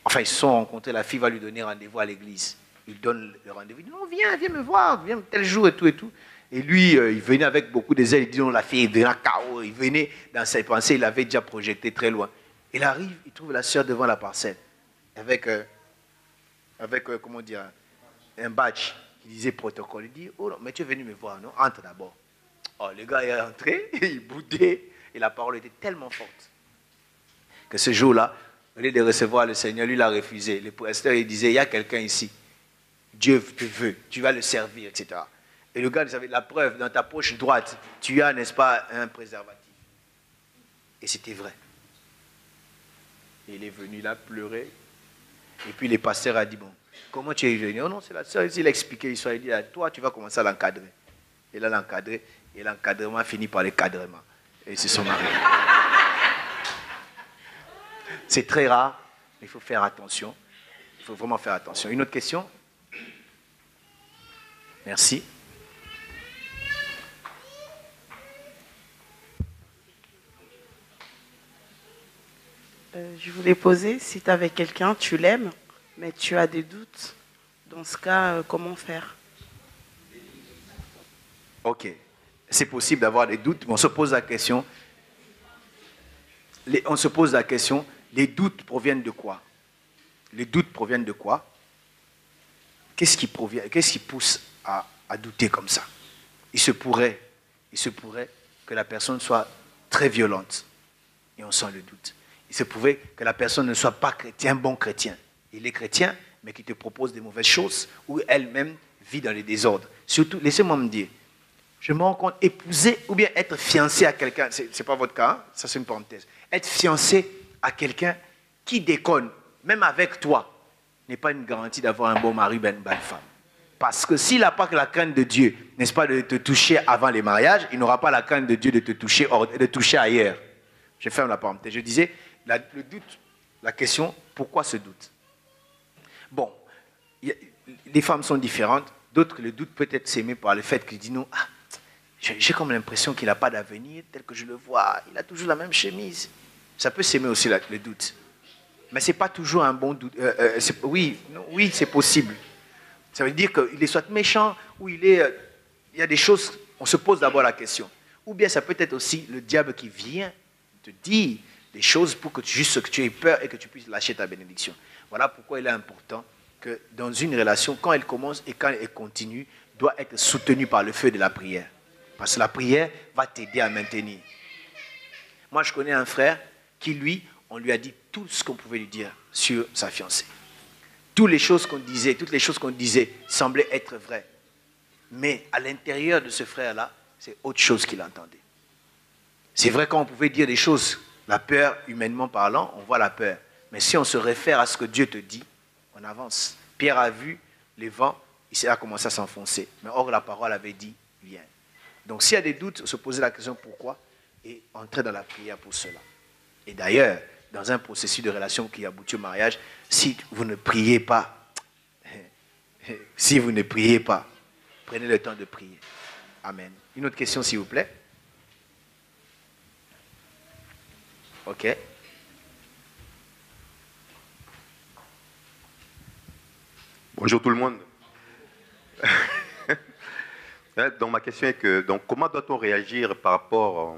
Enfin, ils se sont rencontrés, la fille va lui donner rendez-vous à l'église. Il donne le rendez-vous, il dit, non, viens me voir, viens tel jour et tout et tout. Et lui, il venait avec beaucoup de zèle, il dit, non, la fille est déjà KO. Il venait dans ses pensées, il avait déjà projeté très loin. Il arrive, il trouve la sœur devant la parcelle, avec comment dire, un badge qui disait protocole. Il dit, oh non, mais tu es venu me voir, non? Entre d'abord. Oh, le gars est entré, il boudait, et la parole était tellement forte que ce jour-là, au lieu de recevoir le Seigneur, lui l'a refusé. Le pasteur, il disait, il y a quelqu'un ici, Dieu te veut, tu vas le servir, etc. Et le gars, il savait, la preuve, dans ta poche droite, tu as, n'est-ce pas, un préservatif. Et c'était vrai. Et il est venu là pleurer. Et puis le pasteur a dit, bon, comment tu es venu? Oh non, c'est la sœur. Il a expliqué l'histoire. Il dit, toi, tu vas commencer à l'encadrer. Et là, l'encadrer. Et l'encadrement finit par l'écadrement. Et ils se sont mariés. C'est très rare, mais il faut faire attention. Il faut vraiment faire attention. Une autre question? Merci. Je voulais poser, si tu es avec quelqu'un, tu l'aimes, mais tu as des doutes. Dans ce cas, comment faire? Ok. C'est possible d'avoir des doutes, mais on se pose la question. Les doutes proviennent de quoi? Les doutes proviennent de quoi? Qu'est-ce qui pousse à douter comme ça? Il se pourrait que la personne soit très violente et on sent le doute. Il se pourrait que la personne ne soit pas chrétien, un bon chrétien. Il est chrétien, mais qui te propose des mauvaises choses, ou elle-même vit dans les désordres. Surtout, laissez-moi me dire, je me rends compte, épouser ou bien être fiancé à quelqu'un, ce n'est pas votre cas, hein? Ça c'est une parenthèse. Être fiancé à quelqu'un qui déconne, même avec toi, n'est pas une garantie d'avoir un bon mari ou une bonne femme. Parce que s'il n'a pas la crainte de Dieu, n'est-ce pas, de te toucher avant les mariages, il n'aura pas la crainte de Dieu de te toucher, de toucher ailleurs. Je ferme la parenthèse. Je disais, le doute, la question, pourquoi ce doute? Bon, les femmes sont différentes. D'autres, le doute peut être s'aimer par le fait qu'ils disent non, ah, j'ai comme l'impression qu'il n'a pas d'avenir, tel que je le vois, il a toujours la même chemise. Ça peut s'aimer aussi le doute. Mais ce n'est pas toujours un bon doute. Oui, c'est possible. Ça veut dire qu'il est soit méchant, ou il y a des choses, on se pose d'abord la question. Ou bien ça peut être aussi le diable qui vient te dire des choses pour que juste que tu aies peur et que tu puisses lâcher ta bénédiction. Voilà pourquoi il est important que dans une relation, quand elle commence et quand elle continue, doit être soutenue par le feu de la prière. Parce que la prière va t'aider à maintenir. Moi, je connais un frère qui, lui, on lui a dit tout ce qu'on pouvait lui dire sur sa fiancée. Toutes les choses qu'on disait semblaient être vraies. Mais à l'intérieur de ce frère-là, c'est autre chose qu'il entendait. C'est vrai quand on pouvait dire des choses, la peur, humainement parlant, on voit la peur. Mais si on se réfère à ce que Dieu te dit, on avance. Pierre a vu les vents, il a commencé à s'enfoncer. Mais or, la parole avait dit, viens. Donc s'il y a des doutes, se poser la question pourquoi et entrer dans la prière pour cela. Et d'ailleurs, dans un processus de relation qui aboutit au mariage, si vous ne priez pas, prenez le temps de prier. Amen. Une autre question, s'il vous plaît. Ok. Bonjour tout le monde. Donc ma question est que, donc, comment doit-on réagir par rapport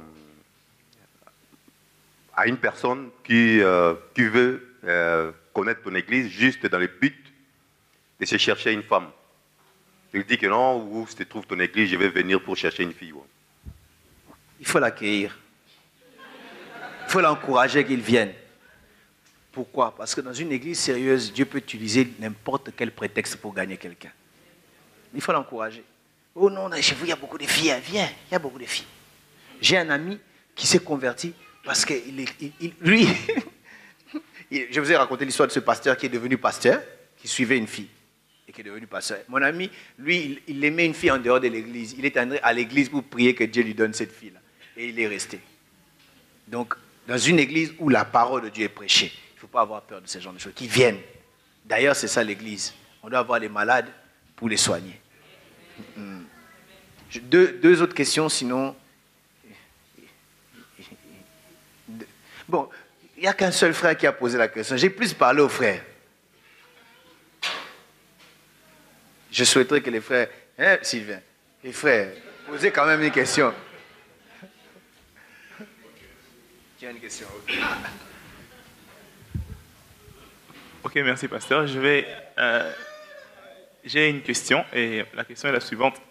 à une personne qui veut connaître ton église juste dans le but de se chercher une femme? Il dit que non, où se trouve ton église, je vais venir pour chercher une fille. Il faut l'accueillir. Il faut l'encourager qu'il vienne. Pourquoi? Parce que dans une église sérieuse, Dieu peut utiliser n'importe quel prétexte pour gagner quelqu'un. Il faut l'encourager. Oh non, chez vous, il y a beaucoup de filles. Viens, il y a beaucoup de filles. J'ai un ami qui s'est converti parce que lui, je vous ai raconté l'histoire de ce pasteur qui est devenu pasteur, qui suivait une fille et qui est devenu pasteur. Mon ami, lui, il aimait une fille en dehors de l'église. Il est entré à l'église pour prier que Dieu lui donne cette fille-là. Et il est resté. Donc, dans une église où la parole de Dieu est prêchée, il ne faut pas avoir peur de ce genre de choses. Qui viennent. D'ailleurs, c'est ça l'église. On doit avoir les malades pour les soigner. Deux autres questions, sinon... Bon, il n'y a qu'un seul frère qui a posé la question. J'ai plus parlé aux frères. Je souhaiterais que les frères... Hein, Sylvain? Les frères, posez quand même une question. Tu as une question? Ok, merci pasteur. J'ai une question et la question est la suivante.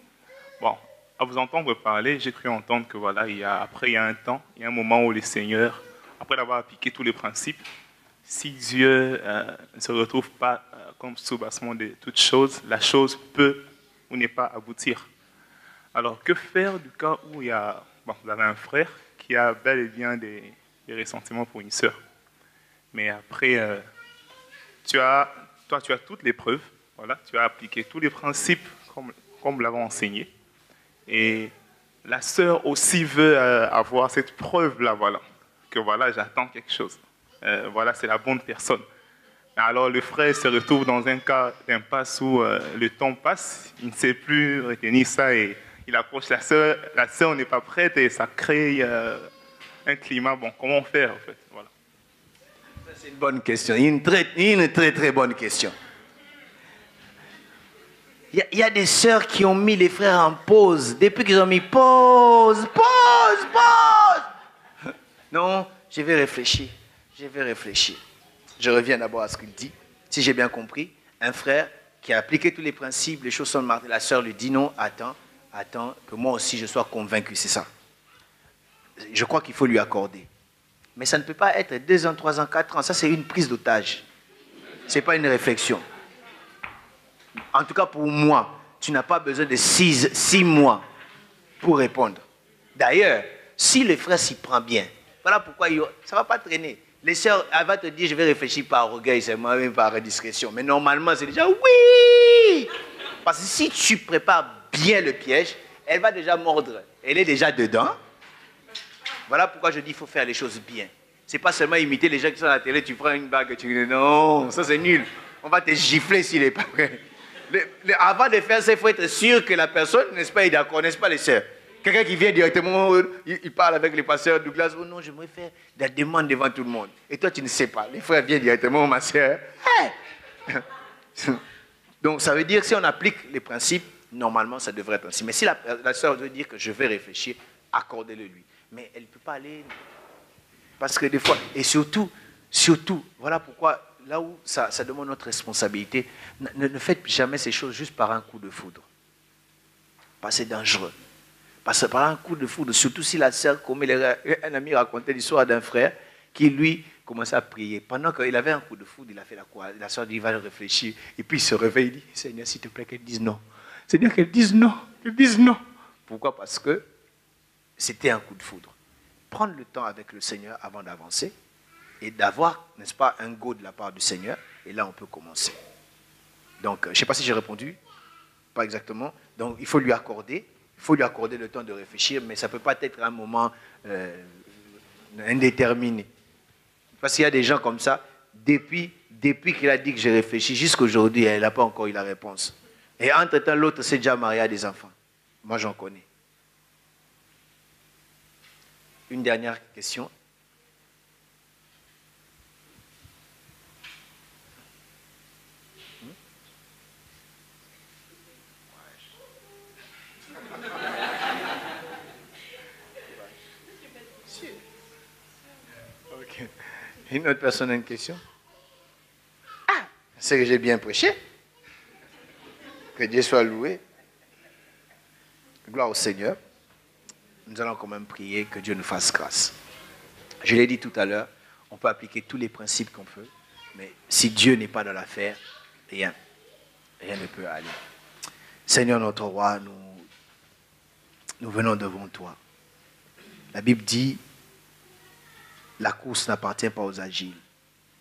Bon, à vous entendre parler, j'ai cru entendre que voilà, il y a un moment où le Seigneur, après avoir appliqué tous les principes, si Dieu ne se retrouve pas comme soubassement de toutes choses, la chose peut ou n'est pas aboutir. Alors, que faire du cas où vous avez un frère qui a bel et bien des ressentiments pour une sœur, mais après, tu as toutes les preuves, voilà, tu as appliqué tous les principes comme l'avons enseigné, et la sœur aussi veut avoir cette preuve-là, voilà, que voilà, j'attends quelque chose. Voilà, c'est la bonne personne. Alors le frère se retrouve dans un cas d'impasse où le temps passe, il ne sait plus retenir ça et il approche la sœur n'est pas prête et ça crée un climat. Bon, comment faire en fait? Voilà. C'est une bonne question, une très très bonne question. Il y a des sœurs qui ont mis les frères en pause, depuis qu'ils ont mis pause. Non, je vais réfléchir. Je reviens d'abord à ce qu'il dit. Si j'ai bien compris, un frère qui a appliqué tous les principes, les choses sont marquées, la sœur lui dit non, attends, que moi aussi je sois convaincu, c'est ça. Je crois qu'il faut lui accorder. Mais ça ne peut pas être 2 ans, 3 ans, 4 ans, ça c'est une prise d'otage. Ce n'est pas une réflexion. En tout cas, pour moi, tu n'as pas besoin de 6 mois pour répondre. D'ailleurs, si le frère s'y prend bien, voilà pourquoi ça ne va pas traîner. Les sœurs, elle va te dire, je vais réfléchir par orgueil, c'est moi-même par discrétion. Mais normalement, c'est déjà oui. Parce que si tu prépares bien le piège, elle va déjà mordre. Elle est déjà dedans. Voilà pourquoi je dis qu'il faut faire les choses bien. Ce n'est pas seulement imiter les gens qui sont à la télé, tu prends une bague et tu dis non, ça c'est nul. On va te gifler s'il n'est pas prêt. Avant de faire ça, il faut être sûr que la personne, n'est-ce pas, est d'accord, n'est-ce pas les sœurs? Quelqu'un qui vient directement, il parle avec les pasteurs Douglas, oh non, j'aimerais faire des demandes devant tout le monde. Et toi, tu ne sais pas. Les frères viennent directement, ma sœur. Hey! Donc, ça veut dire que si on applique les principes, normalement, ça devrait être ainsi. Mais si la sœur veut dire que je vais réfléchir, accordez-le lui. Mais elle ne peut pas aller. Parce que des fois, et surtout, voilà pourquoi, là où ça demande notre responsabilité, ne faites jamais ces choses juste par un coup de foudre. Parce que c'est dangereux. Parce que par un coup de foudre, surtout si la sœur commet un ami racontait l'histoire d'un frère qui, lui, commençait à prier. Pendant qu'il avait un coup de foudre, il a fait la quoi? La sœur dit, il va réfléchir. Et puis il se réveille, il dit, Seigneur, s'il te plaît, qu'elle dise non. Seigneur, qu'elle dise non. Qu'elle dise non. Pourquoi? Parce que c'était un coup de foudre. Prendre le temps avec le Seigneur avant d'avancer et d'avoir, n'est-ce pas, un go de la part du Seigneur. Et là, on peut commencer. Donc, je ne sais pas si j'ai répondu. Pas exactement. Donc, il faut lui accorder. Il faut lui accorder le temps de réfléchir, mais ça ne peut pas être un moment indéterminé. Parce qu'il y a des gens comme ça, depuis qu'il a dit que j'ai réfléchi, jusqu'à aujourd'hui, elle n'a pas encore eu la réponse. Et entre-temps, l'autre s'est déjà marié à des enfants. Moi, j'en connais. Une dernière question. Okay. Une autre personne a une question? Ah, c'est que j'ai bien prêché. Que Dieu soit loué. Gloire au Seigneur. Nous allons quand même prier que Dieu nous fasse grâce. Je l'ai dit tout à l'heure, on peut appliquer tous les principes qu'on peut, mais si Dieu n'est pas dans l'affaire, rien ne peut aller. Seigneur notre roi, nous venons devant toi. La Bible dit, la course n'appartient pas aux agiles,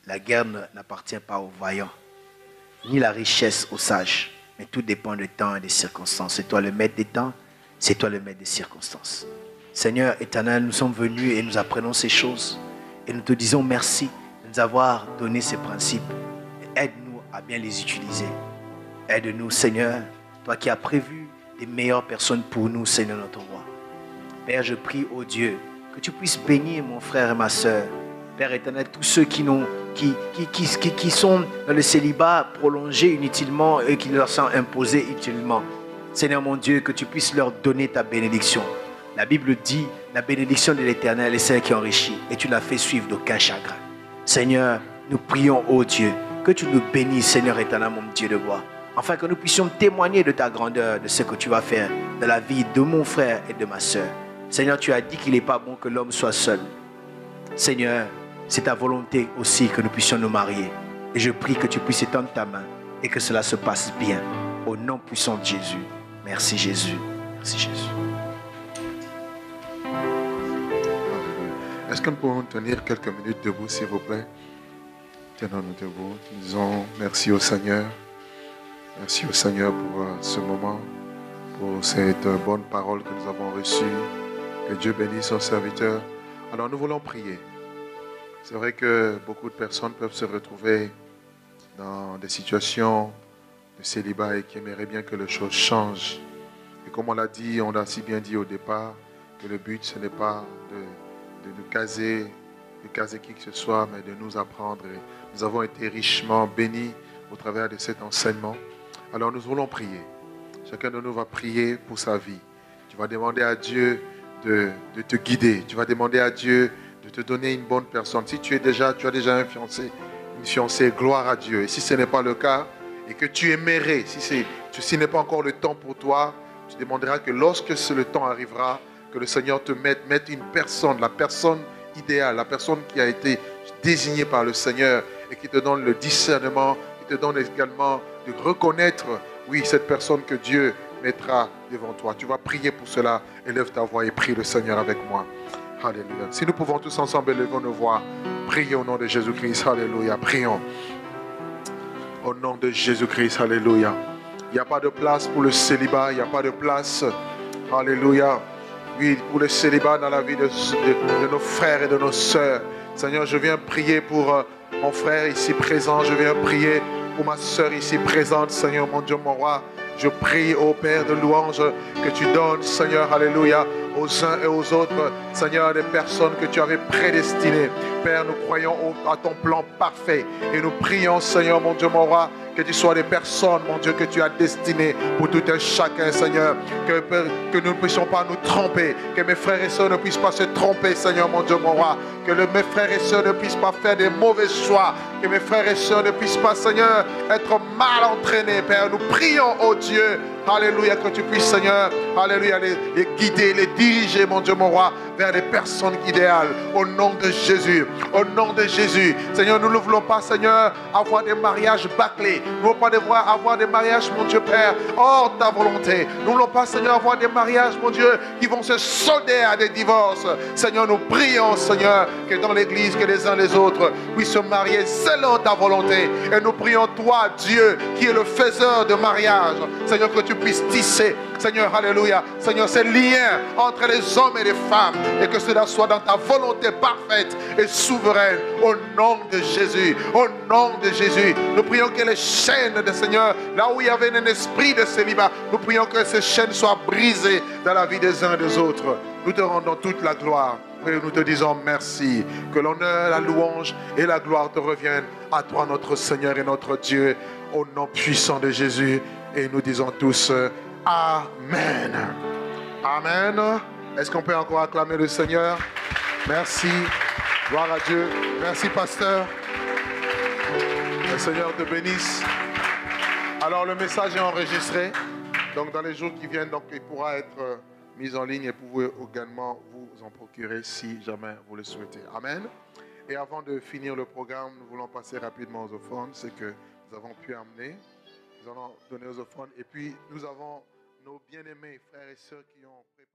la guerre n'appartient pas aux vaillants, ni la richesse aux sages, mais tout dépend du temps et des circonstances. C'est toi le maître des temps, c'est toi le maître des circonstances. Seigneur éternel, nous sommes venus et nous apprenons ces choses. Et nous te disons merci de nous avoir donné ces principes. Aide-nous à bien les utiliser. Aide-nous, Seigneur, toi qui as prévu les meilleures personnes pour nous, Seigneur notre roi. Père, je prie, ô Dieu, que tu puisses bénir mon frère et ma soeur. Père éternel, tous ceux qui sont dans le célibat prolongé inutilement et qui leur sont imposés inutilement. Seigneur mon Dieu, que tu puisses leur donner ta bénédiction. La Bible dit, la bénédiction de l'Éternel est celle qui enrichit et tu l'as fait suivre d'aucun chagrin. Seigneur, nous prions, ô Dieu, que tu nous bénisses, Seigneur éternel, mon Dieu de gloire, afin que nous puissions témoigner de ta grandeur, de ce que tu vas faire dans la vie de mon frère et de ma soeur. Seigneur, tu as dit qu'il n'est pas bon que l'homme soit seul. Seigneur, c'est ta volonté aussi que nous puissions nous marier. Et je prie que tu puisses étendre ta main et que cela se passe bien. Au nom puissant de Jésus. Merci Jésus. Merci Jésus. Est-ce que nous pouvons tenir quelques minutes debout, s'il vous plaît? Tenons-nous debout. Nous disons merci au Seigneur. Merci au Seigneur pour ce moment, pour cette bonne parole que nous avons reçue. Que Dieu bénisse son serviteur. Alors nous voulons prier. C'est vrai que beaucoup de personnes peuvent se retrouver dans des situations de célibat et qui aimeraient bien que les choses changent. Et comme on l'a dit, on l'a si bien dit au départ, que le but ce n'est pas de nous caser qui que ce soit, mais de nous apprendre. Et nous avons été richement bénis au travers de cet enseignement. Alors nous voulons prier. Chacun de nous va prier pour sa vie. Tu vas demander à Dieu de te guider. Tu vas demander à Dieu de te donner une bonne personne. Si tu as déjà un fiancé, une fiancée, gloire à Dieu. Et si ce n'est pas le cas, et que tu aimerais, si ce n'est pas encore le temps pour toi, tu demanderas que lorsque le temps arrivera, que le Seigneur te mette une personne, la personne idéale, la personne qui a été désignée par le Seigneur et qui te donne le discernement, qui te donne également de reconnaître Oui, cette personne que Dieu mettra devant toi. Tu vas prier pour cela. Élève ta voix et prie le Seigneur avec moi. Alléluia. Si nous pouvons tous ensemble élever nos voix, priez au nom de Jésus-Christ. Alléluia. Prions. Au nom de Jésus-Christ. Alléluia. Il n'y a pas de place pour le célibat. Il n'y a pas de place. Alléluia. Oui, pour le célibat dans la vie de nos frères et de nos sœurs. Seigneur, je viens prier pour mon frère ici présent. Je viens prier pour ma sœur ici présente. Seigneur, mon Dieu, mon roi. Je prie, ô Père de louange, que tu donnes, Seigneur, alléluia, aux uns et aux autres, Seigneur, des personnes que tu avais prédestinées. Père, nous croyons à ton plan parfait et nous prions, Seigneur, mon Dieu, mon roi, que tu sois des personnes, mon Dieu, que tu as destinées pour tout un chacun, Seigneur. Que nous ne puissions pas nous tromper, que mes frères et sœurs ne puissent pas se tromper, Seigneur, mon Dieu, mon roi. Que mes frères et sœurs ne puissent pas faire des mauvais choix. Que mes frères et sœurs ne puissent pas, Seigneur, être mal entraînés, Père. Nous prions, oh Dieu, alléluia, que tu puisses, Seigneur, alléluia, les guider, les diriger, mon Dieu, mon roi, vers des personnes idéales. Au nom de Jésus, au nom de Jésus. Seigneur, nous ne voulons pas, Seigneur, avoir des mariages bâclés. Nous ne voulons pas avoir des mariages, mon Dieu, Père, hors ta volonté. Nous ne voulons pas, Seigneur, avoir des mariages, mon Dieu, qui vont se solder à des divorces. Seigneur, nous prions, Seigneur, que dans l'église, que les uns les autres puissent se marier selon ta volonté. Et nous prions, toi, Dieu, qui est le faiseur de mariage. Seigneur, que tu puisses tisser, Seigneur, alléluia, Seigneur, ces liens entre les hommes et les femmes, et que cela soit dans ta volonté parfaite et souveraine, au nom de Jésus, au nom de Jésus. Nous prions que les chaînes de Seigneur, là où il y avait un esprit de célibat, nous prions que ces chaînes soient brisées dans la vie des uns et des autres. Nous te rendons toute la gloire et nous te disons merci. Que l'honneur, la louange et la gloire te reviennent à toi, notre Seigneur et notre Dieu, au nom puissant de Jésus. Et nous disons tous Amen. Amen. Est-ce qu'on peut encore acclamer le Seigneur? Merci. Gloire à Dieu. Merci, pasteur. Le Seigneur te bénisse. Alors, le message est enregistré. Donc, dans les jours qui viennent, donc, il pourra être mis en ligne et vous pouvez également vous en procurer si jamais vous le souhaitez. Amen. Et avant de finir le programme, nous voulons passer rapidement aux offrandes. C'est que nous avons pu amener. Nous allons donner aux offrandes. Et puis, nous avons nos bien-aimés frères et sœurs qui ont préparé.